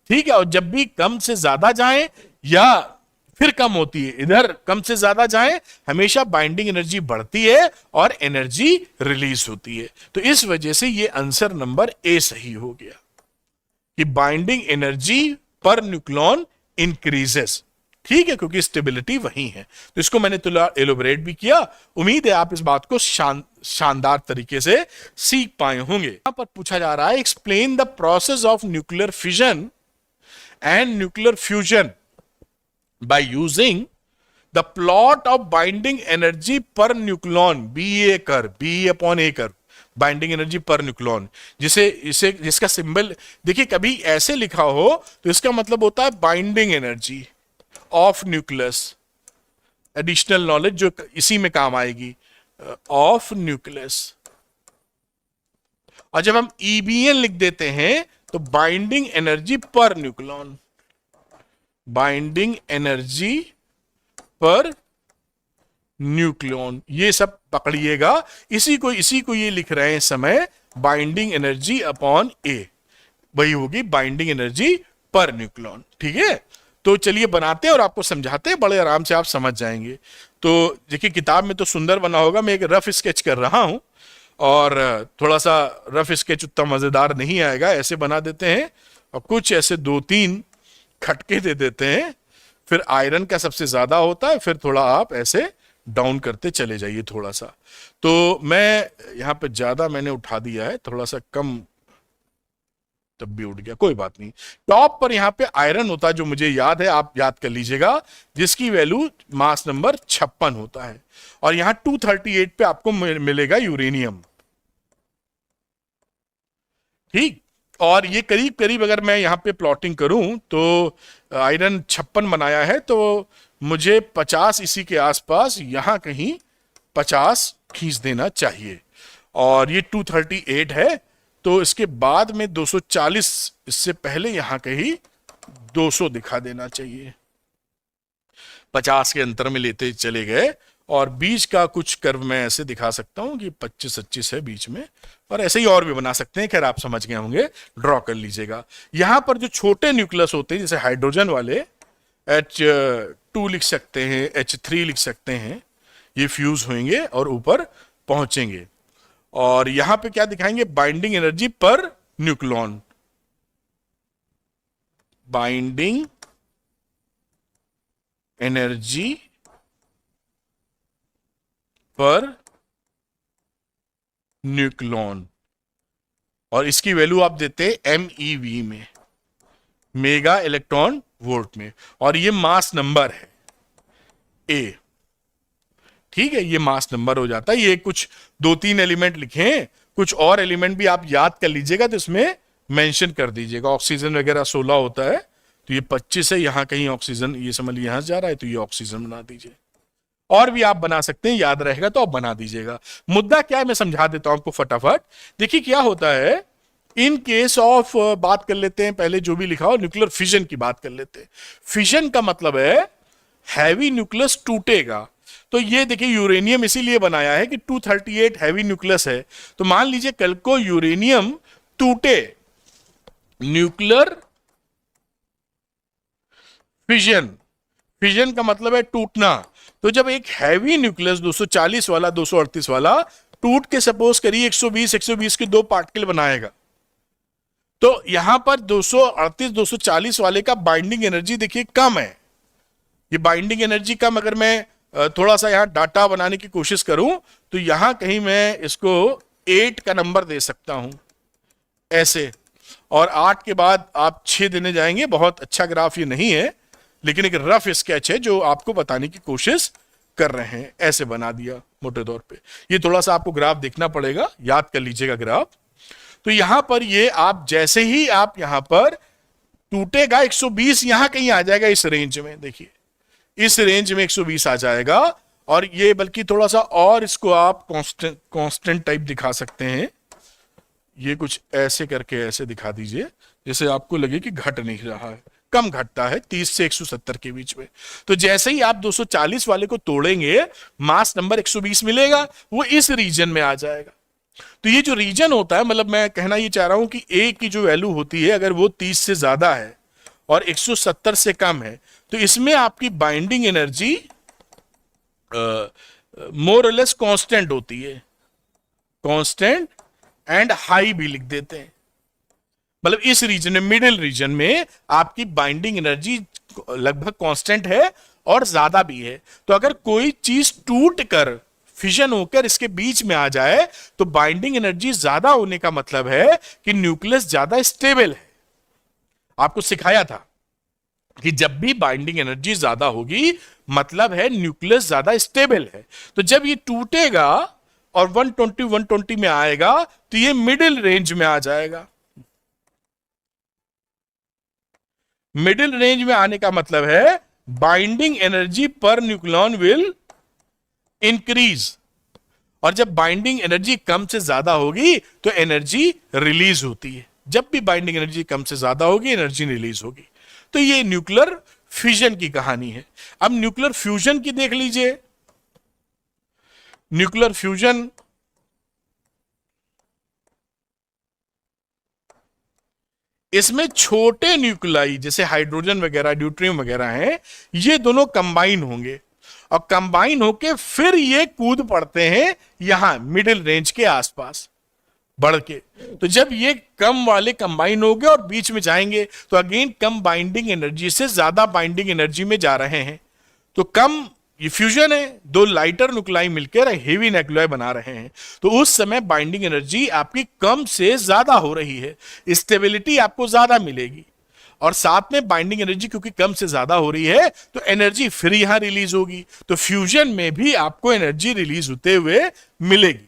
ठीक है, और जब भी कम से ज्यादा जाएं या फिर कम होती है, इधर कम से ज्यादा जाएं, हमेशा बाइंडिंग एनर्जी बढ़ती है और एनर्जी रिलीज होती है। तो इस वजह से ये आंसर नंबर ए सही हो गया कि binding energy per nucleon increases. ठीक है, क्योंकि स्टेबिलिटी वही है। तो इसको मैंने थोड़ा एलोबरेट भी किया, उम्मीद है आप इस बात को शानदार तरीके से सीख पाए होंगे। यहां पर पूछा जा रहा है explain the process of nuclear fission and nuclear fusion by using the plot of binding energy per nucleon बी कर बाइंडिंग एनर्जी पर न्यूक्लियन, जिसका सिंबल देखिए, कभी ऐसे लिखा हो तो इसका मतलब होता है binding energy of nucleus, additional knowledge जो इसी में काम आएगी, ऑफ न्यूक्लियस। और जब हम EBN लिख देते हैं तो binding energy per nucleon, binding energy per nucleon, ये सब पकड़िएगा। इसी को ये लिख रहे हैं इस समय, बाइंडिंग एनर्जी अपॉन ए, वही होगी बाइंडिंग एनर्जी पर न्यूक्लियन। ठीक है, तो चलिए बनाते हैं और आपको समझाते हैं, बड़े आराम से आप समझ जाएंगे। तो देखिए किताब में तो सुंदर बना होगा, मैं एक रफ स्केच कर रहा हूं और थोड़ा सा रफ स्केच उतना मजेदार नहीं आएगा, ऐसे बना देते हैं और कुछ ऐसे 2-3 खटके दे देते हैं, फिर आयरन का सबसे ज्यादा होता है, फिर थोड़ा आप ऐसे डाउन करते चले जाइए थोड़ा सा। तो मैं यहां पे ज्यादा मैंने उठा दिया है, थोड़ा सा कम तब भी उठ गया, कोई बात नहीं। टॉप पर यहां पे आयरन होता है, जो मुझे याद है, आप याद कर लीजिएगा, जिसकी वैल्यू मास नंबर 56 होता है। और यहां 238 पे आपको मिलेगा यूरेनियम। ठीक, और ये करीब करीब अगर मैं यहां पे प्लॉटिंग करूं तो आयरन 56 बनाया है, तो मुझे 50 इसी के आसपास यहां कहीं 50 खींच देना चाहिए। और ये 238 है, तो इसके बाद में 240, इससे पहले यहां कहीं 200 दिखा देना चाहिए। 50 के अंतर में लेते चले गए, और बीच का कुछ कर्व मैं ऐसे दिखा सकता हूं कि 25-25 है बीच में, और ऐसे ही और भी बना सकते हैं। खैर आप समझ गए होंगे, ड्रॉ कर लीजिएगा। यहां पर जो छोटे न्यूक्लियस होते हैं, जैसे हाइड्रोजन वाले, H2 लिख सकते हैं, H3 लिख सकते हैं, ये फ्यूज होंगे और ऊपर पहुंचेंगे। और यहां पे क्या दिखाएंगे, binding energy per nucleon, binding energy per nucleon, और इसकी वैल्यू आप देते हैं MeV में, मेगा इलेक्ट्रॉन वोल्ट में, और ये मास नंबर है A। ठीक है, ये मास नंबर हो जाता है। ये कुछ 2-3 एलिमेंट लिखे हैं, कुछ और एलिमेंट भी आप याद कर लीजिएगा, तो इसमें मेंशन कर दीजिएगा। ऑक्सीजन वगैरह 16 होता है, तो ये 25 है, यहां कहीं ऑक्सीजन, ये समझ लीजिए यहां से जा रहा है, तो ये ऑक्सीजन बना दीजिए। और भी आप बना सकते हैं, याद रहेगा तो आप बना दीजिएगा। मुद्दा क्या है मैं समझा देता हूं आपको फटाफट। देखिए क्या होता है, इन केस ऑफ बात कर लेते हैं, पहले जो भी लिखा हो, न्यूक्लियर फिजन की बात कर लेते हैं। फिजन का मतलब है हैवी न्यूक्लियस टूटेगा। तो ये देखिए यूरेनियम इसीलिए बनाया है कि 238 हैवी न्यूक्लियस है, तो मान लीजिए कल को यूरेनियम टूटे, न्यूक्लियर फिजन, फिजन का मतलब है टूटना। तो जब एक हैवी न्यूक्लियस 240 वाला 238 वाला टूट के सपोज करिए 120 के 2 पार्टिकल बनाएगा, तो यहां पर 238 240 वाले का बाइंडिंग एनर्जी देखिए कम है। ये बाइंडिंग एनर्जी कम, अगर मैं थोड़ा सा यहां डाटा बनाने की कोशिश करूं तो यहां कहीं मैं इसको 8 का नंबर दे सकता हूं ऐसे, और 8 के बाद आप 6 देने जाएंगे। बहुत अच्छा ग्राफ ये नहीं है, लेकिन एक रफ स्केच है जो आपको बताने की कोशिश कर रहे हैं। ऐसे बना दिया मोटे तौर पे, ये थोड़ा सा आपको ग्राफ देखना पड़ेगा, याद कर लीजिएगा ग्राफ। तो यहां पर ये आप जैसे ही आप यहां पर टूटेगा 120 यहां कहीं आ जाएगा, इस रेंज में, देखिए इस रेंज में 120 आ जाएगा। और ये बल्कि थोड़ा सा और इसको आप कांस्टेंट टाइप दिखा सकते हैं, ये कुछ ऐसे करके ऐसे दिखा दीजिए जैसे आपको लगे कि घट नहीं रहा है, कम घटता है 30 से 170 के बीच में। तो जैसे ही आप 240 वाले को तोड़ेंगे, मास नंबर 120 मिलेगा, वो इस रीजन में आ जाएगा। तो ये जो रीजन होता है, मतलब मैं कहना ये चाह रहा हूं कि ए की जो वैल्यू होती है, अगर वो 30 से ज्यादा है और 170 से कम है, तो इसमें आपकी बाइंडिंग एनर्जी मोर और लेस कांस्टेंट होती है, कांस्टेंट एंड हाई भी लिख देते हैं। मतलब इस रीजन में, मिडिल रीजन में आपकी बाइंडिंग एनर्जी लगभग कांस्टेंट है और ज्यादा भी है। तो अगर कोई चीज टूट कर फिजन होकर इसके बीच में आ जाए तो बाइंडिंग एनर्जी ज्यादा होने का मतलब है कि न्यूक्लियस ज्यादा स्टेबल है। आपको सिखाया था कि जब भी बाइंडिंग एनर्जी ज्यादा होगी मतलब है न्यूक्लियस ज्यादा स्टेबल है। तो जब ये टूटेगा और 120 में आएगा तो ये मिडिल रेंज में आ जाएगा। मिडिल रेंज में आने का मतलब है binding energy per nucleon will increase, और जब बाइंडिंग एनर्जी कम से ज्यादा होगी तो एनर्जी रिलीज होती है। जब भी बाइंडिंग एनर्जी कम से ज्यादा होगी एनर्जी रिलीज होगी। तो ये न्यूक्लियर फ्यूजन की कहानी है। अब न्यूक्लियर फ्यूजन की देख लीजिए। न्यूक्लियर फ्यूजन इसमें छोटे न्यूक्लियाई जैसे हाइड्रोजन वगैरह ड्यूट्रियम वगैरह हैं, ये दोनों कंबाइन होंगे और कंबाइन होके फिर ये कूद पड़ते हैं यहां मिडिल रेंज के आसपास बढ़ के। तो जब ये कम वाले कंबाइन हो गए और बीच में जाएंगे तो अगेन कम बाइंडिंग एनर्जी से ज्यादा बाइंडिंग एनर्जी में जा रहे हैं। तो कम ये फ्यूजन है, दो लाइटर न्यूक्लियाई मिलकर हेवी न्यूक्लियाई बना रहे हैं। तो उस समय बाइंडिंग एनर्जी आपकी कम से ज्यादा हो रही है, स्टेबिलिटी आपको ज्यादा मिलेगी और साथ में बाइंडिंग एनर्जी क्योंकि कम से ज्यादा हो रही है तो एनर्जी फिर यहां रिलीज होगी। तो फ्यूजन में भी आपको एनर्जी रिलीज होते हुए मिलेगी।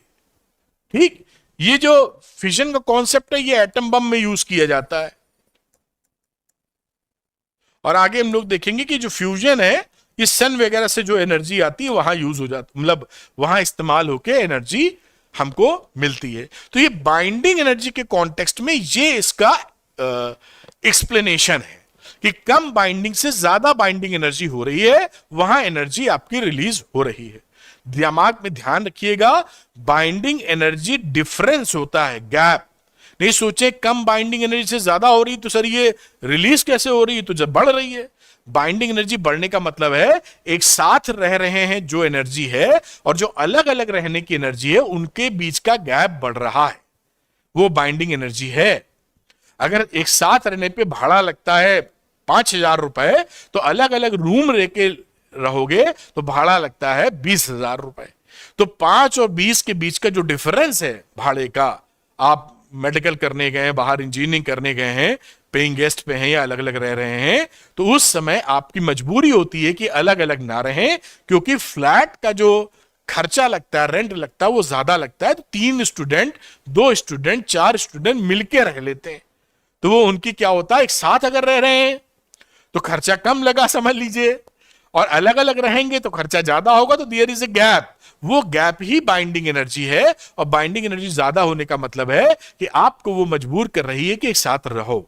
ठीक, ये जो फिजन का कॉन्सेप्ट है ये एटम बम में यूज किया जाता है और आगे हम लोग देखेंगे कि जो फ्यूजन है ये सन वगैरह से जो एनर्जी आती है वहां यूज हो जाती, मतलब वहां इस्तेमाल होके एनर्जी हमको मिलती है। तो ये बाइंडिंग एनर्जी के कॉन्टेक्स्ट में ये इसका एक्सप्लेनेशन है कि कम बाइंडिंग से ज्यादा बाइंडिंग एनर्जी हो रही है, वहां एनर्जी आपकी रिलीज हो रही है। दिमाग में ध्यान रखिएगा, बाइंडिंग एनर्जी डिफरेंस होता है, गैप। नहीं सोचे कम बाइंडिंग एनर्जी से ज्यादा हो रही तो सर ये रिलीज कैसे हो रही है, तो जब बढ़ रही है। बाइंडिंग एनर्जी बढ़ने का मतलब है एक साथ रह रहे हैं जो एनर्जी है और जो अलग अलग रहने की एनर्जी है उनके बीच का गैप बढ़ रहा है, वो बाइंडिंग एनर्जी है। अगर एक साथ रहने पे भाड़ा लगता है 5,000 रुपए तो अलग अलग रूम रह के रहोगे तो भाड़ा लगता है 20,000 रुपए। तो 5 और 20 के बीच का जो डिफरेंस है भाड़े का, आप मेडिकल करने गए हैं, बाहर इंजीनियरिंग करने गए हैं, पेइंग गेस्ट पे हैं या अलग अलग रह रहे हैं, तो उस समय आपकी मजबूरी होती है कि अलग अलग ना रहें क्योंकि फ्लैट का जो खर्चा लगता है, रेंट लगता है, वो ज्यादा लगता है। तो 3 स्टूडेंट, 2 स्टूडेंट, 4 स्टूडेंट मिलके रह लेते हैं तो वो उनकी क्या होता है, एक साथ अगर रह रहे हैं तो खर्चा कम लगा समझ लीजिए, और अलग अलग रहेंगे तो खर्चा ज्यादा होगा। तो देयर इज ए गैप, वो गैप ही बाइंडिंग एनर्जी है। और बाइंडिंग एनर्जी ज्यादा होने का मतलब है कि आपको वो मजबूर कर रही है कि एक साथ रहो,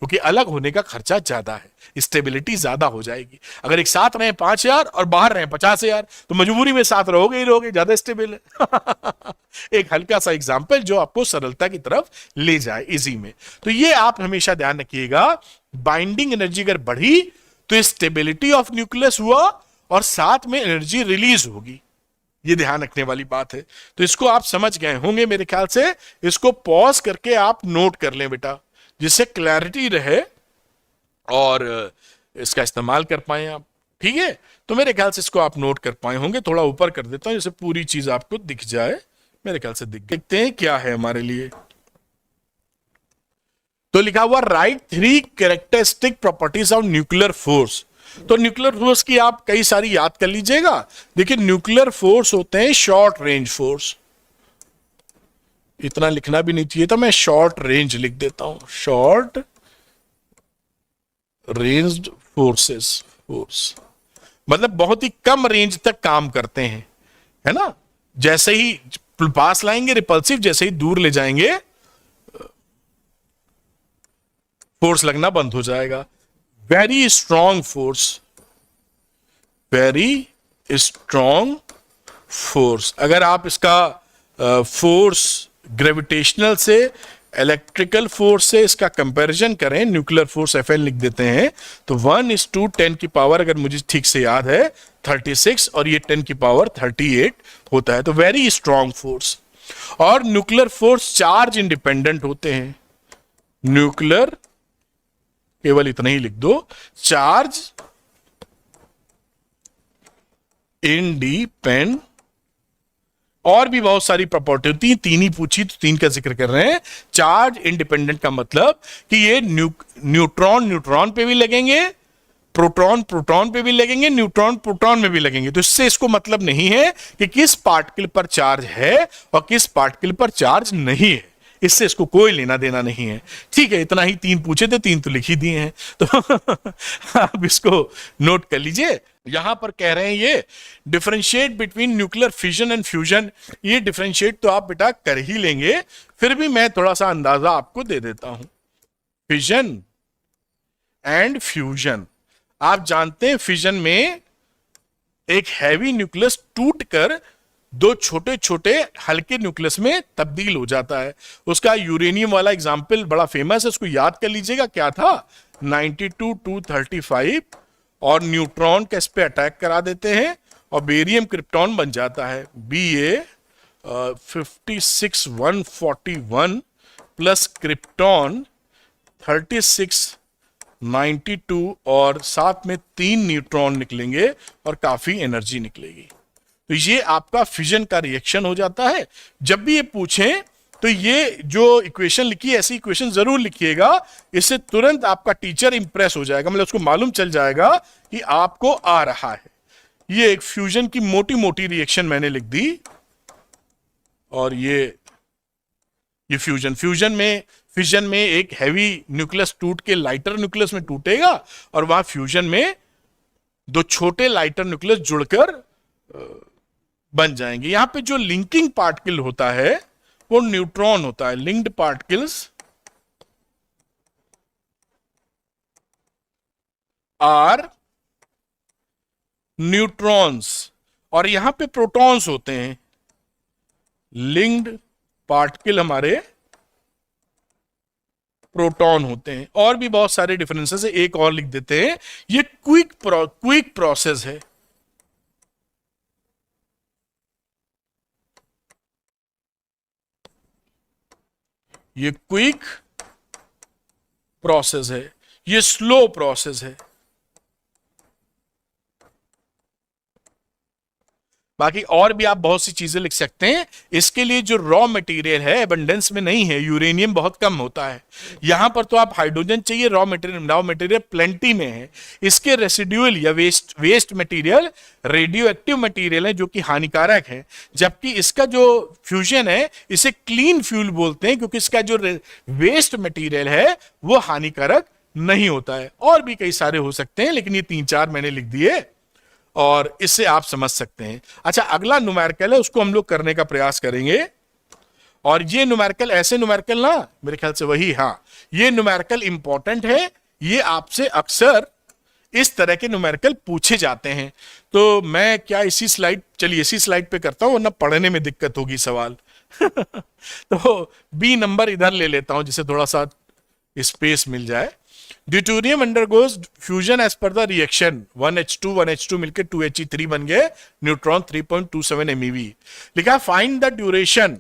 क्योंकि अलग होने का खर्चा ज्यादा है, स्टेबिलिटी ज्यादा हो जाएगी। अगर एक साथ रहे 5,000 और बाहर रहे 50,000 तो मजबूरी में साथ रहोगे ही रहोगे, ज्यादा स्टेबल है। एक हल्का सा एग्जांपल जो आपको सरलता की तरफ ले जाए इजी में। तो ये आप हमेशा ध्यान रखिएगा, बाइंडिंग एनर्जी अगर बढ़ी तो स्टेबिलिटी ऑफ न्यूक्लियस हुआ और साथ में एनर्जी रिलीज होगी, ये ध्यान रखने वाली बात है। तो इसको आप समझ गए होंगे मेरे ख्याल से। इसको पॉज करके आप नोट कर लें बेटा, जिससे क्लैरिटी रहे और इसका इस्तेमाल कर पाए आप। ठीक है, तो मेरे ख्याल से इसको आप नोट कर पाए होंगे। थोड़ा ऊपर कर देता हूं जिससे पूरी चीज आपको दिख जाए। मेरे ख्याल से देखते हैं क्या है हमारे लिए। तो लिखा हुआ right 3 characteristic properties of nuclear force. तो न्यूक्लियर फोर्स की आप कई सारी याद कर लीजिएगा। देखिए न्यूक्लियर फोर्स होते हैं शॉर्ट रेंज फोर्स, इतना लिखना भी नहीं चाहिए था, मैं शॉर्ट रेंज लिख देता हूं, शॉर्ट रेंज फोर्सेस। फोर्स मतलब बहुत ही कम रेंज तक काम करते हैं, है ना। जैसे ही पास लाएंगे रिपल्सिव, जैसे ही दूर ले जाएंगे फोर्स लगना बंद हो जाएगा। Very strong force, very strong force. अगर आप इसका फोर्स ग्रेविटेशनल से इलेक्ट्रिकल फोर्स से इसका कंपैरिजन करें, न्यूक्लियर फोर्स Fn लिख देते हैं, तो 1:10 की पावर, अगर मुझे ठीक से याद है 36 और ये 10 की पावर 38 होता है। तो वेरी स्ट्रॉन्ग फोर्स। और न्यूक्लियर फोर्स चार्ज इंडिपेंडेंट होते हैं। न्यूक्लियर केवल इतना ही लिख दो, चार्ज इंडिपेंडेंट, और भी बहुत सारी प्रॉपर्टी होती है, तीन ही पूछी तो तीन का जिक्र कर रहे हैं। चार्ज इंडिपेंडेंट का मतलब कि ये न्यूट्रॉन न्यूट्रॉन पे भी लगेंगे, प्रोटॉन प्रोटॉन पे भी लगेंगे, न्यूट्रॉन प्रोटॉन में भी लगेंगे। तो इससे इसको मतलब नहीं है कि किस पार्टिकल पर चार्ज है और किस पार्टिकल पर चार्ज नहीं है, इससे इसको कोई लेना देना नहीं है। ठीक है, इतना ही, तीन पूछे थे, तीन तो लिख ही दिए हैं, तो आप इसको नोट कर लीजिए। यहां पर कह रहे हैं ये differentiate between nuclear fission and fusion, ये डिफरेंशिएट तो आप बेटा कर ही लेंगे, फिर भी मैं थोड़ा सा अंदाजा आपको दे देता हूं। फिजन एंड फ्यूजन, आप जानते हैं फिजन में एक हैवी न्यूक्लियस टूटकर दो छोटे छोटे हल्के न्यूक्लियस में तब्दील हो जाता है। उसका यूरेनियम वाला एग्जाम्पल बड़ा फेमस है, उसको याद कर लीजिएगा, क्या था, 92-235, और न्यूट्रॉन का इस पे अटैक करा देते हैं और बेरियम क्रिप्टॉन बन जाता है, Ba 56-141 प्लस क्रिप्टॉन 36-92, और साथ में 3 न्यूट्रॉन निकलेंगे और काफी एनर्जी निकलेगी। तो ये आपका फिजन का रिएक्शन हो जाता है। जब भी ये पूछें तो ये जो इक्वेशन लिखी है, ऐसी इक्वेशन जरूर लिखिएगा, इससे तुरंत आपका टीचर इंप्रेस हो जाएगा, मतलब उसको मालूम चल जाएगा कि आपको आ रहा है। ये एक फ्यूजन की मोटी मोटी रिएक्शन मैंने लिख दी, और ये फ्यूजन में एक हैवी न्यूक्लियस टूट के लाइटर न्यूक्लियस में टूटेगा, और वहां फ्यूजन में दो छोटे लाइटर न्यूक्लियस जुड़कर बन जाएंगे। यहां पे जो लिंकिंग पार्टिकल होता है वो न्यूट्रॉन होता है, लिंक्ड पार्टिकल्स आर न्यूट्रॉन्स, और यहां पे प्रोटॉन्स होते हैं, लिंक्ड पार्टिकल हमारे प्रोटॉन होते हैं। और भी बहुत सारे डिफरेंसेस है, एक और लिख देते हैं, ये क्विक प्रोसेस है। ये क्विक प्रोसेस है, ये स्लो प्रोसेस है। बाकी और भी आप बहुत सी चीजें लिख सकते हैं। इसके लिए जो रॉ मटेरियल है एबंडेंस में नहीं है, यूरेनियम बहुत कम होता है, यहां पर तो आप हाइड्रोजन चाहिए, रॉ मटेरियल प्लेंटी में है। इसके रेसिड्यूअल या waste material radioactive material है जो कि हानिकारक है, जबकि इसका जो फ्यूजन है इसे क्लीन फ्यूल बोलते हैं, क्योंकि इसका जो वेस्ट मटेरियल है वो हानिकारक नहीं होता है। और भी कई सारे हो सकते हैं, लेकिन ये 3-4 मैंने लिख दिए और इससे आप समझ सकते हैं। अच्छा, अगला न्यूमेरिकल है, उसको हम लोग करने का प्रयास करेंगे। और ये न्यूमेरिकल ऐसे न्यूमेरिकल ना, मेरे ख्याल से वही, हाँ, ये न्यूमेरिकल इंपॉर्टेंट है, ये आपसे अक्सर इस तरह के न्यूमेरिकल पूछे जाते हैं। तो मैं क्या इसी स्लाइड पे करता हूं, वरना पढ़ने में दिक्कत होगी सवाल। तो बी नंबर इधर ले लेता हूं, जिसे थोड़ा सा स्पेस मिल जाए। Deuterium undergoes fusion as per the reaction, 1H2 मिलकर 2He3 बन गए, न्यूट्रॉन 3.27 MeV। लिखा find the duration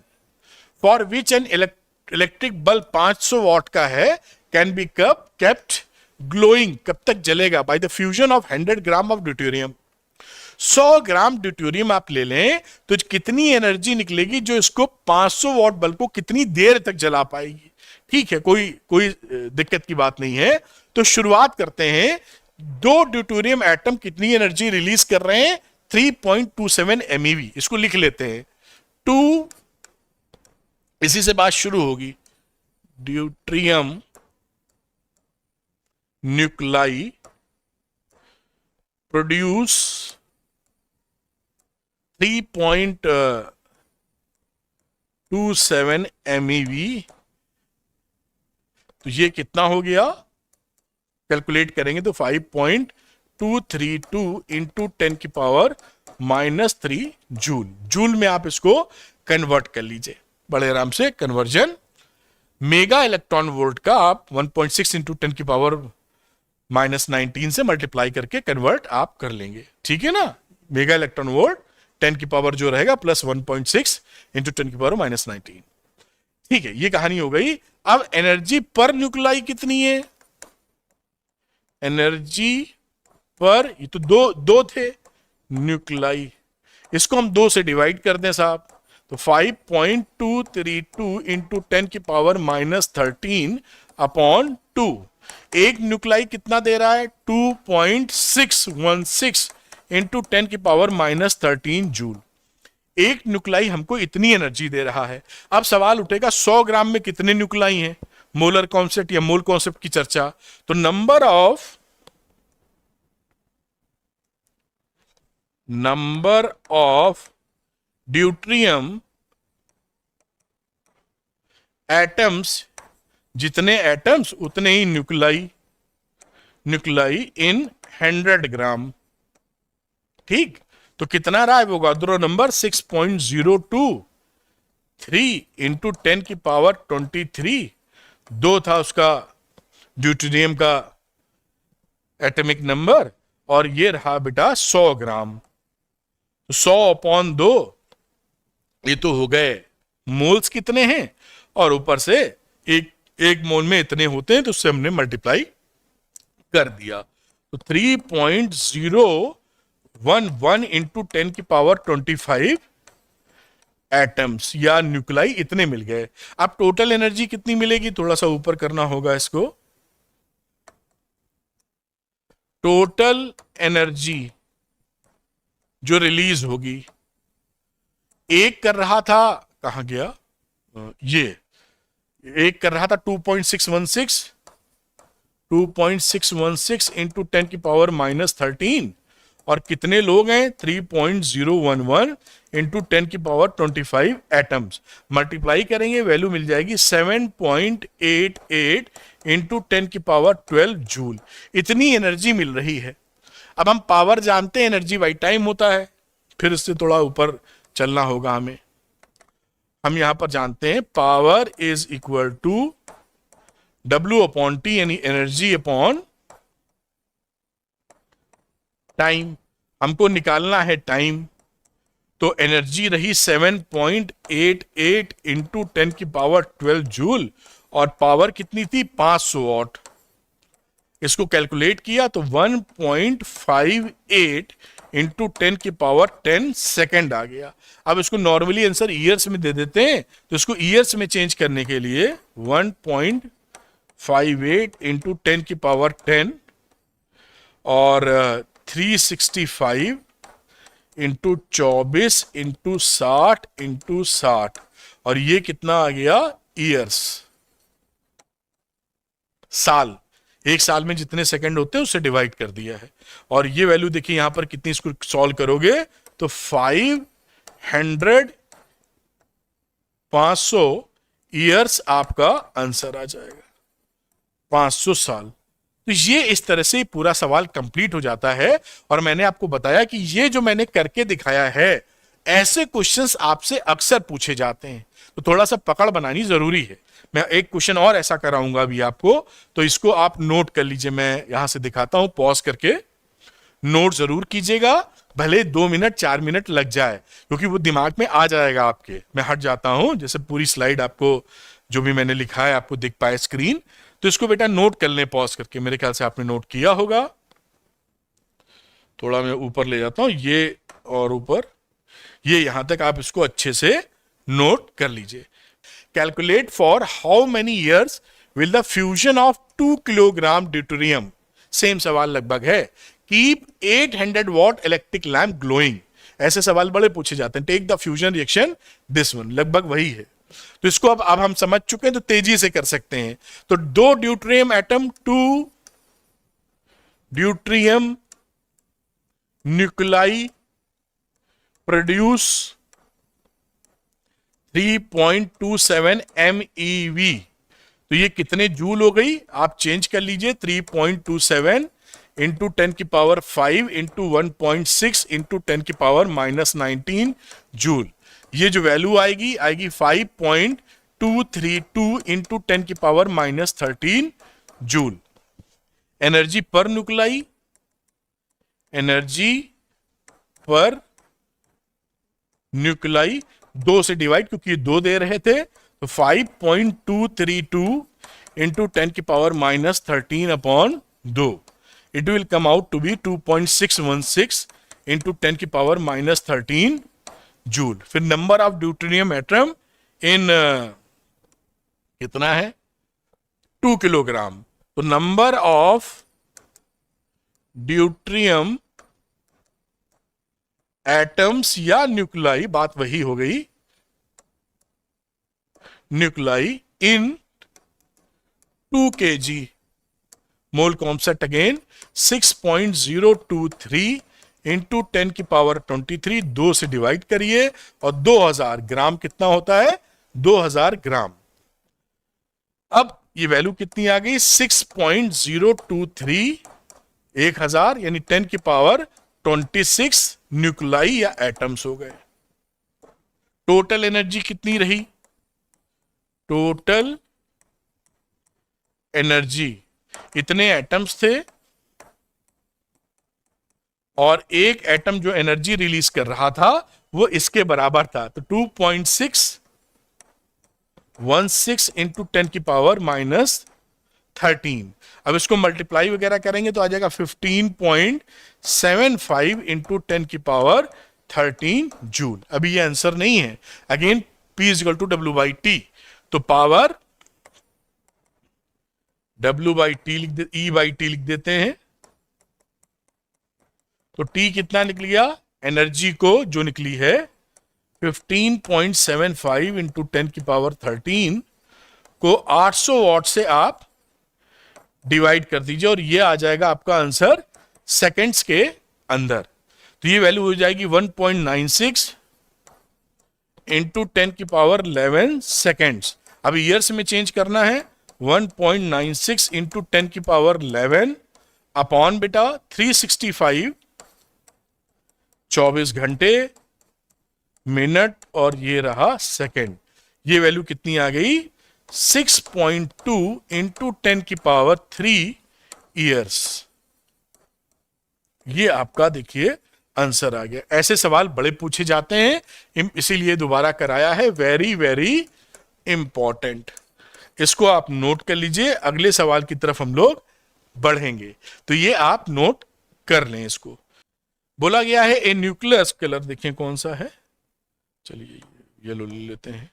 for which an electric bulb 500 watt का है कैन बी केप्ट ग्लोइंग, कब तक जलेगा, by the fusion of 100 gram of deuterium. 100 gram deuterium आप ले लें तो कितनी एनर्जी निकलेगी जो इसको 500 वॉट बल्ब को कितनी देर तक जला पाएगी। ठीक है, कोई दिक्कत की बात नहीं है। तो शुरुआत करते हैं। 2 ड्यूटेरियम एटम कितनी एनर्जी रिलीज कर रहे हैं, 3.27 MeV। इसको लिख लेते हैं। 2, इसी से बात शुरू होगी, ड्यूटेरियम न्यूक्लाई प्रोड्यूस 3.27 MeV। तो ये कितना हो गया, कैलकुलेट करेंगे तो 5.232 इंटू 10⁻³ जूल। जूल में आप इसको कन्वर्ट कर लीजिए बड़े आराम से। कन्वर्जन मेगा इलेक्ट्रॉन वोल्ट का आप 1.6 इंटू 10⁻⁻19 से मल्टीप्लाई करके कन्वर्ट आप कर लेंगे। ठीक है ना, मेगा इलेक्ट्रॉन वोल्ट 10 की पावर जो रहेगा प्लस 1.6 इंटू 10⁻⁻19। ठीक है, ये कहानी हो गई। अब एनर्जी पर न्यूक्लाई कितनी है, एनर्जी पर, ये तो दो थे, न्यूक्लाई, इसको हम 2 से डिवाइड कर दें साहब, तो 5.232 इंटू 10 की पावर -13 अपॉन 2। एक न्यूक्लाई कितना दे रहा है? 2.616 इंटू 10 की पावर -13 जूल। एक न्यूक्लाई हमको इतनी एनर्जी दे रहा है। अब सवाल उठेगा 100 ग्राम में कितने न्यूक्लाई हैं? मोलर कॉन्सेप्ट या मोल कॉन्सेप्ट की चर्चा। तो नंबर ऑफ ड्यूट्रियम एटम्स, जितने एटम्स उतने ही न्यूक्लाई इन 100 ग्राम। ठीक, तो कितना रहा है वो गाद्रो नंबर? 6.023 इंटू 10 की पावर 23। 2 था उसका ड्यूटेरियम का एटॉमिक नंबर, और ये रहा बेटा 100 ग्राम। 100/2, ये तो हो गए मोल्स कितने हैं, और ऊपर से एक मोल में इतने होते हैं, तो उससे हमने मल्टीप्लाई कर दिया। तो 3.011 इंटू 10 की पावर 25 एटम्स या न्यूक्लाई इतने मिल गए। अब टोटल एनर्जी कितनी मिलेगी? थोड़ा सा ऊपर करना होगा इसको। टोटल एनर्जी जो रिलीज होगी, एक कर रहा था, कहां गया ये, एक कर रहा था 2.616 इंटू 10 की पावर -13, और कितने लोग हैं? 3.011 इंटू 10 की पावर 25 एटम्स। मल्टीप्लाई करेंगे, वैल्यू मिल जाएगी 7.88 इंटू 10 की पावर 12 जूल। इतनी एनर्जी मिल रही है। अब हम पावर जानते हैं, एनर्जी बाई टाइम होता है, फिर इससे थोड़ा ऊपर चलना होगा हमें। हम यहां पर जानते हैं power is equal to W/T, यानी एनर्जी अपॉन टाइम। हमको निकालना है टाइम, तो एनर्जी रही 7.88 इंटू 10 की पावर 12 जूल, और पावर कितनी थी? 500 वॉट। इसको कैलकुलेट किया तो 1.58 इंटू 10 की पावर 10 सेकेंड आ गया। अब इसको नॉर्मली आंसर ईयर्स में दे देते हैं, तो इसको ईयर्स में चेंज करने के लिए 1.58 इंटू 10 की पावर 10 और 365 इंटू 24 इंटू 60 इंटू 60, और ये कितना आ गया? ईयर्स, साल। एक साल में जितने सेकंड होते हैं उससे डिवाइड कर दिया है। और ये वैल्यू देखिए यहां पर कितनी, इसको सॉल्व करोगे तो 500 ईयर्स आपका आंसर आ जाएगा, 500 साल। तो ये इस तरह से पूरा सवाल कंप्लीट हो जाता है। और मैंने आपको बताया कि ये जो मैंने करके दिखाया है, ऐसे क्वेश्चंस आपसे अक्सर पूछे जाते हैं, तो थोड़ा सा पकड़ बनानी जरूरी है। मैं एक क्वेश्चन और ऐसा कराऊंगा अभी आपको, तो इसको आप नोट कर लीजिए। मैं यहां से दिखाता हूं, पॉज करके नोट जरूर कीजिएगा, भले 2 मिनट 4 मिनट लग जाए, क्योंकि वो दिमाग में आ जाएगा आपके। मैं हट जाता हूं, जैसे पूरी स्लाइड आपको जो भी मैंने लिखा है आपको दिख पाए स्क्रीन। तो इसको बेटा नोट कर लें पॉज करके। मेरे ख्याल से आपने नोट किया होगा। थोड़ा मैं ऊपर ले जाता हूं, ये और ऊपर, ये यहां तक आप इसको अच्छे से नोट कर लीजिए। Calculate for how many years will the fusion of 2 kilogram deuterium, same सवाल लगभग है। Keep 800 watt electric lamp glowing, ऐसे सवाल बड़े पूछे जाते हैं। Take the fusion reaction this one, लगभग वही है। तो इसको अब हम समझ चुके हैं, तो तेजी से कर सकते हैं। तो 2 deuterium atom, 2 deuterium nuclei produce 3.27 MeV। तो ये कितने जूल हो गई? आप चेंज कर लीजिए, 3.27 इंटू 10 की पावर 5 इंटू 1.6 इंटू 10 की पावर -19 जूल। ये जो वैल्यू आएगी 5.232 इंटू 10 की पावर -13 जूल। एनर्जी पर न्यूक्लाई, एनर्जी पर न्यूक्लाई 2 से डिवाइड, क्योंकि 2 दे रहे थे, तो 5.232 इंटू 10 की power -13 upon 2, it will come out to be 2.616 into 10 की पावर -13 जूल। फिर number of deuterium atom in कितना है 2 किलोग्राम। तो नंबर ऑफ ड्यूटेरियम एटम्स या न्यूक्लाई, बात वही हो गई, nuclei in 2 kg mole concept again 6.023 into 10 की पावर 23, 2 से डिवाइड करिए और 2000 ग्राम कितना होता है 2000 ग्राम। अब ये वैल्यू कितनी आ गई 6.023 1000 यानी 10 की पावर 26 न्यूक्लाई या एटम्स हो गए। टोटल एनर्जी कितनी रही, टोटल एनर्जी इतने एटम्स थे और एक एटम जो एनर्जी रिलीज कर रहा था वो इसके बराबर था, तो 2.616 इंटू 10 की पावर -13। अब इसको मल्टीप्लाई वगैरह करेंगे तो आ जाएगा 15.75 इंटू 10 की पावर 13 जूल। अभी ये आंसर नहीं है, again P is equal to W/T, तो पावर W/T E/T लिख देते हैं। तो T कितना निकल गया, एनर्जी को जो निकली है 15.75 इंटू 10 की पावर 13 को 800 वॉट से आप डिवाइड कर दीजिए और ये आ जाएगा आपका आंसर सेकंड्स के अंदर। तो ये वैल्यू हो जाएगी 1.96 इंटू 10 की पावर 11 सेकेंड्स। अब ईयर्स में चेंज करना है, 1.96 इंटू 10 की पावर 11 अपॉन बेटा 365 24 घंटे मिनट और ये रहा सेकंड। ये वैल्यू कितनी आ गई 6.2 इंटू 10 की पावर 3 ईयर्स। ये आपका देखिए आंसर आ गया। ऐसे सवाल बड़े पूछे जाते हैं, इसीलिए दोबारा कराया है, वेरी वेरी इंपॉर्टेंट। इसको आप नोट कर लीजिए, अगले सवाल की तरफ हम लोग बढ़ेंगे, तो ये आप नोट कर लें। इसको बोला गया है ए न्यूक्लियस, कलर देखिए कौन सा है, चलिए येलो ले लेते हैं।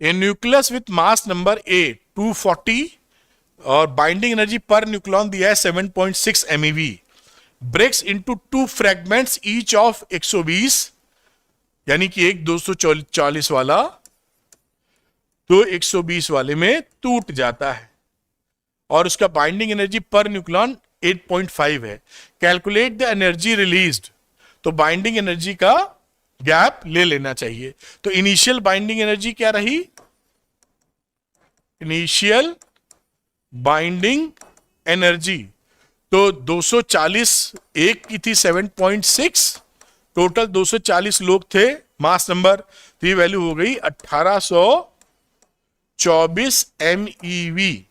A nucleus with mass number A 240 और बाइंडिंग एनर्जी पर न्यूक्लॉन दिया है 7.6 MeV, breaks into 2 fragments each of 120, यानी कि एक 240 वाला तो 120 वाले में टूट जाता है और उसका बाइंडिंग एनर्जी पर न्यूक्लॉन 8.5 है। कैलकुलेट द एनर्जी रिलीज्ड, तो बाइंडिंग एनर्जी का गैप ले लेना चाहिए। तो इनिशियल बाइंडिंग एनर्जी क्या रही, इनिशियल बाइंडिंग एनर्जी तो 240, एक की थी 7.6, टोटल 240 लोग थे मास नंबर, तो ये वैल्यू हो गई 1824 MeV।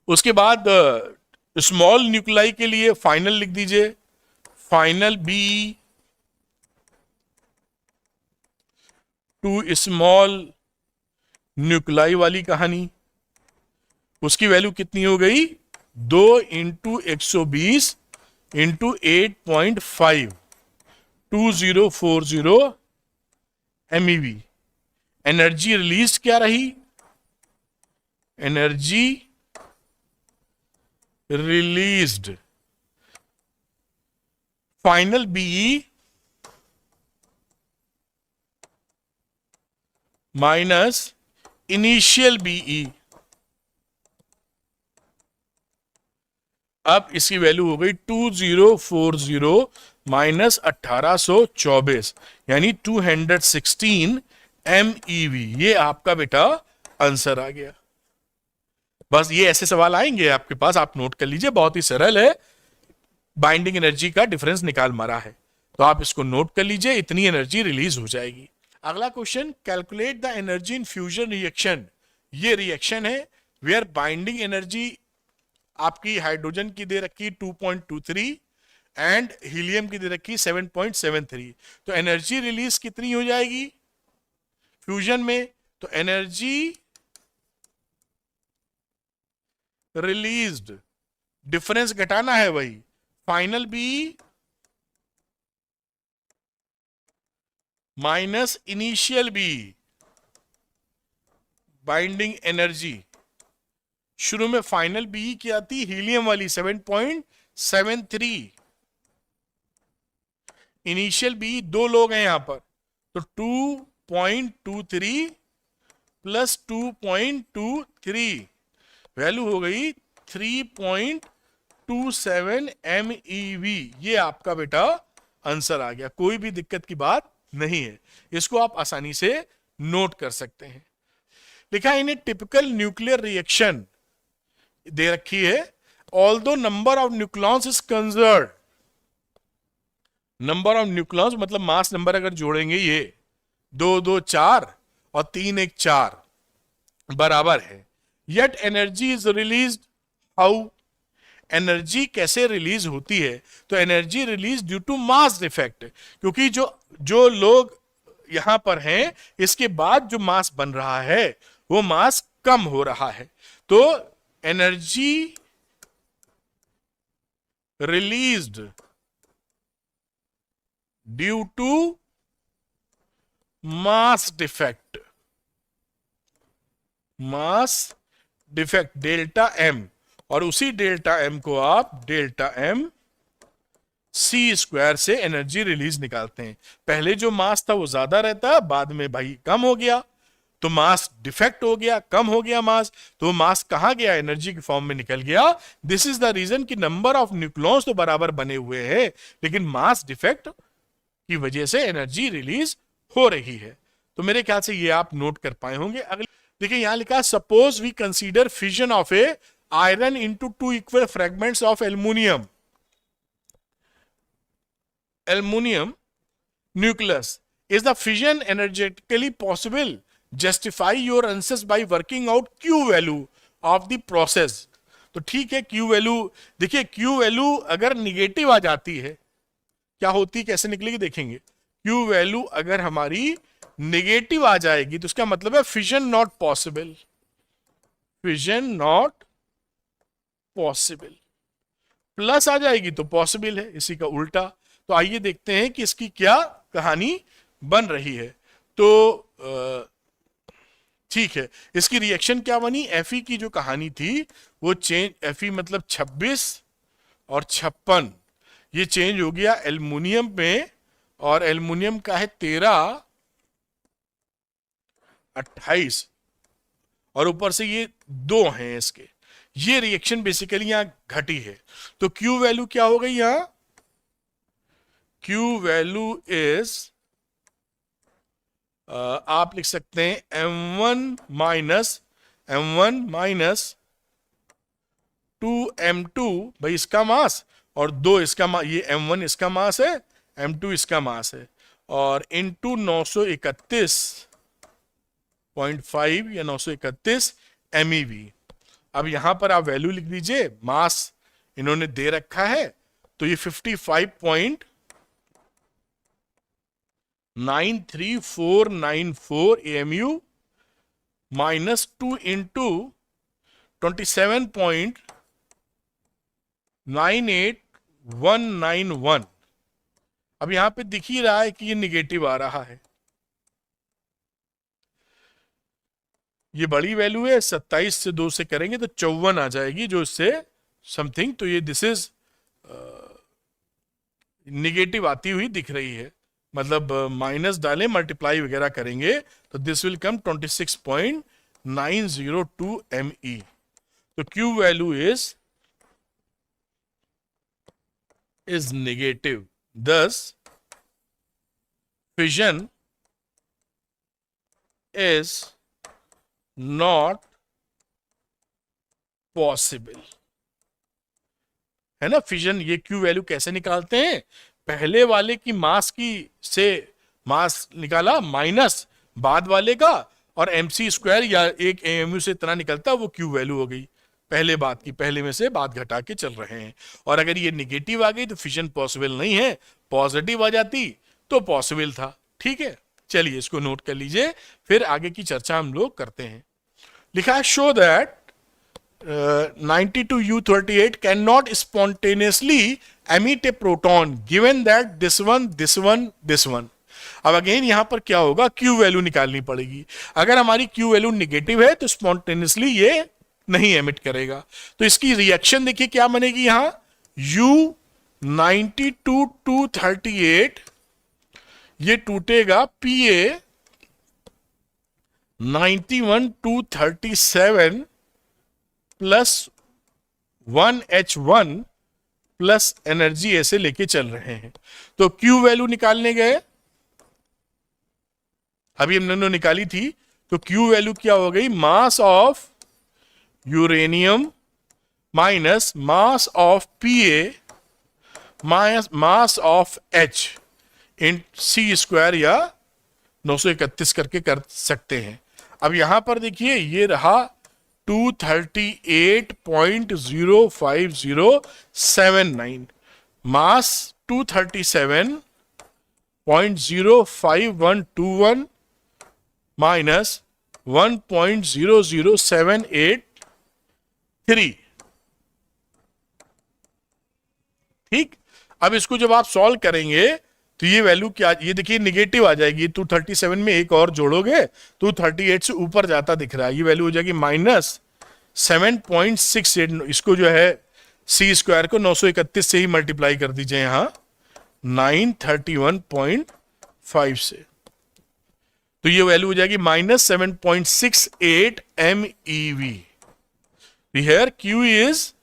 उसके बाद स्मॉल न्यूक्लाई के लिए फाइनल लिख दीजिए, final BE to small nuclei वाली कहानी, उसकी वैल्यू कितनी हो गई 2 into 120 into 8.5 2040 MeV। Energy release क्या रही, energy released final BE minus initial BE। अब इसकी वैल्यू हो गई 2040 माइनस 1824 यानी 216 MeV। ये आपका बेटा आंसर आ गया। बस ये ऐसे सवाल आएंगे आपके पास, आप नोट कर लीजिए, बहुत ही सरल है, बाइंडिंग एनर्जी का डिफरेंस निकाल मारा है, तो आप इसको नोट कर लीजिए, इतनी एनर्जी रिलीज हो जाएगी। अगला question, calculate the energy in fusion reaction. ये रिएक्शन है वेयर बाइंडिंग एनर्जी आपकी हाइड्रोजन की दे रखी 2.23 एंड हीलियम की दे रखी 7.73, तो एनर्जी रिलीज कितनी हो जाएगी फ्यूजन में, तो एनर्जी रिलीज्ड डिफरेंस घटाना है वही, final BE minus initial B binding energy. शुरू में फाइनल बी क्या थी, हीलियम वाली 7.73। इनिशियल बी, दो लोग हैं यहां पर, तो 2.23 प्लस 2.23 वैल्यू हो गई 3.27 MeV। ये आपका बेटा आंसर आ गया, कोई भी दिक्कत की बात नहीं है, इसको आप आसानी से नोट कर सकते हैं। लिखा है in a typical nuclear reaction दे रखी है, although number of nucleons is conserved. Number of nucleons मतलब मास नंबर अगर जोड़ेंगे ये 2 2 4 और 3 1 4 बराबर है, yet energy is release how. Energy कैसे रिलीज होती है, तो energy release due to mass defect, क्योंकि जो लोग यहां पर हैं इसके बाद जो मास बन रहा है वो मास कम हो रहा है, तो energy released due to mass defect, mass defect delta M, और उसी डेल्टा एम को आप डेल्टा एम सी स्क्वायर से एनर्जी रिलीज निकालते हैं। पहले जो मास था वो ज्यादा रहता, बाद में भाई कम हो गया, तो मास डिफेक्ट हो गया, कम हो गया मास, तो मास कहां गया, एनर्जी के फॉर्म में निकल गया। दिस इज द रीजन कि नंबर ऑफ न्यूक्लॉन्स तो बराबर बने हुए हैं, लेकिन मास डिफेक्ट की वजह से एनर्जी रिलीज हो रही है। तो मेरे ख्याल से ये आप नोट कर पाए होंगे। अगले देखिए यहां लिखा है, suppose we consider fission of a iron into 2 equal fragments of aluminium. Aluminium nucleus, is the fission energetically possible? Justify your answers by working out Q value of the process. तो ठीक है, क्यू वैल्यू देखिए, क्यू वैल्यू अगर निगेटिव आ जाती है क्या होती, कैसे निकलेगी देखेंगे। क्यू वैल्यू अगर हमारी नेगेटिव आ जाएगी तो उसका मतलब है fission not possible, fission not possible. Plus आ जाएगी तो पॉसिबल है, इसी का उल्टा। तो आइए देखते हैं कि इसकी क्या कहानी बन रही है। तो ठीक है, इसकी रिएक्शन क्या बनी, एफई की जो कहानी थी वो चेंज, एफई मतलब 26 और 56, ये चेंज हो गया एल्युमिनियम में, और एल्युमिनियम का है 13 28, और ऊपर से ये 2 हैं इसके, ये रिएक्शन बेसिकली यहां घटी है। तो क्यू वैल्यू क्या हो गई यहां, क्यू वैल्यू इज आप लिख सकते हैं m1 माइनस 2m2, भाई इसका मास और 2 इसका मास, ये m1 इसका मास है, m2 इसका मास है, और इंटू 931.5 या 931 MeV। अब यहां पर आप वैल्यू लिख दीजिए, मास इन्होंने दे रखा है, तो ये 55.93494 AMU माइनस 2 इंटू 27.98191। अब यहां पे दिख ही रहा है कि ये निगेटिव आ रहा है, ये बड़ी वैल्यू है, 27 से 2 से करेंगे तो 54 आ जाएगी, जो इससे समथिंग, तो ये दिस इज निगेटिव आती हुई दिख रही है, मतलब माइनस डालें मल्टीप्लाई वगैरह करेंगे तो दिस विल कम 26.902 ME। तो Q value is negative, thus fission is not possible, है ना। फिजन, ये क्यू वैल्यू कैसे निकालते हैं, पहले वाले की मास की से मास निकाला माइनस बाद वाले का, और MC स्क्वायर या एक AMU से इतना निकलता, वो क्यू वैल्यू हो गई पहले बात की, पहले में से बात घटा के चल रहे हैं। और अगर ये निगेटिव आ गई तो फिजन पॉसिबल नहीं है, पॉजिटिव आ जाती तो पॉसिबल था। ठीक है, चलिए इसको नोट कर लीजिए, फिर आगे की चर्चा हम लोग करते हैं। लिखा है, show that 92U38 cannot spontaneously emit a proton given that this one अब अगेन यहां पर क्या होगा, क्यू वैल्यू निकालनी पड़ेगी। अगर हमारी क्यू वैल्यू निगेटिव है तो स्पॉन्टेनियसली ये नहीं एमिट करेगा। तो इसकी रिएक्शन देखिए क्या बनेगी, यहां U 92 to 38 ये टूटेगा PA 91 to 37 plus 1H1 plus energy ऐसे लेके चल रहे हैं। तो Q वैल्यू निकालने गए, अभी हमने निकाली थी, तो Q वैल्यू क्या हो गई, mass of uranium minus mass of Pa minus mass of H in C square या 931 करके कर सकते हैं। अब यहां पर देखिए ये रहा 238.05079, मास 237.05121 माइनस 1.00783। ठीक, अब इसको जब आप सॉल्व करेंगे तो ये वैल्यू क्या, ये देखिए निगेटिव आ जाएगी। 237 में एक और जोड़ोगे 238 से ऊपर जाता दिख रहा है, ये वैल्यू हो जाएगी माइनस 7.68। इसको जो है सी स्क्वायर को 931 से ही मल्टीप्लाई कर दीजिए यहां 931.5 से, तो ये वैल्यू हो जाएगी minus 7.68 MeV। Here Q is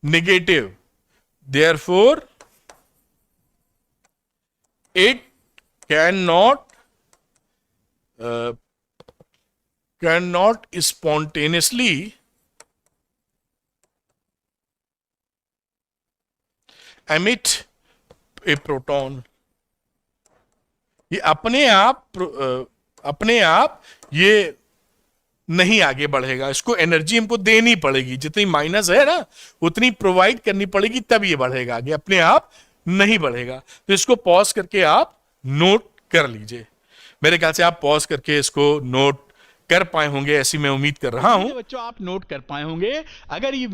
negative, therefore it cannot spontaneously emit a proton। ये अपने आप ये नहीं आगे बढ़ेगा, इसको एनर्जी हमको देनी पड़ेगी, जितनी माइनस है ना उतनी प्रोवाइड करनी पड़ेगी, तब ये बढ़ेगा आगे, अपने आप नहीं बढ़ेगा। तो इसको पॉज करके आप नोट कर लीजिए। मेरे ख्याल से आप पॉज करके इसको नोट कर पाए होंगे, ऐसी मैं उम्मीद कर रहा हूं। बच्चों आप नोट कर पाए होंगे। अगर ये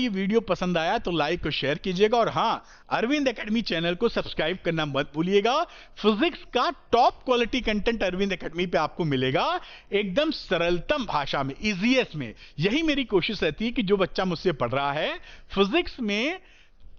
वीडियो पसंद आया तो लाइक और शेयर कीजिएगा, और हाँ, अरविंद एकेडमी चैनल को सब्सक्राइब करना मत भूलिएगा। फिजिक्स का top quality content Arvind academy पे आपको मिलेगा, एकदम सरलतम भाषा में, इजीएस्ट में। यही मेरी कोशिश रहती है कि जो बच्चा मुझसे पढ़ रहा है फिजिक्स में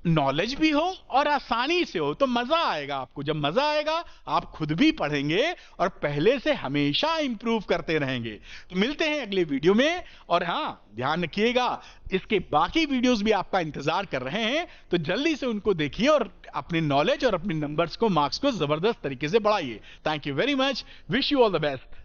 नॉलेज भी हो और आसानी से हो, तो मजा आएगा आपको। जब मजा आएगा आप खुद भी पढ़ेंगे और पहले से हमेशा इंप्रूव करते रहेंगे। तो मिलते हैं अगले वीडियो में, और हाँ ध्यान रखिएगा इसके बाकी वीडियोस भी आपका इंतजार कर रहे हैं, तो जल्दी से उनको देखिए और अपने नॉलेज और अपने नंबर्स को, मार्क्स को जबरदस्त तरीके से बढ़ाइए। Thank you very much, wish you all the best.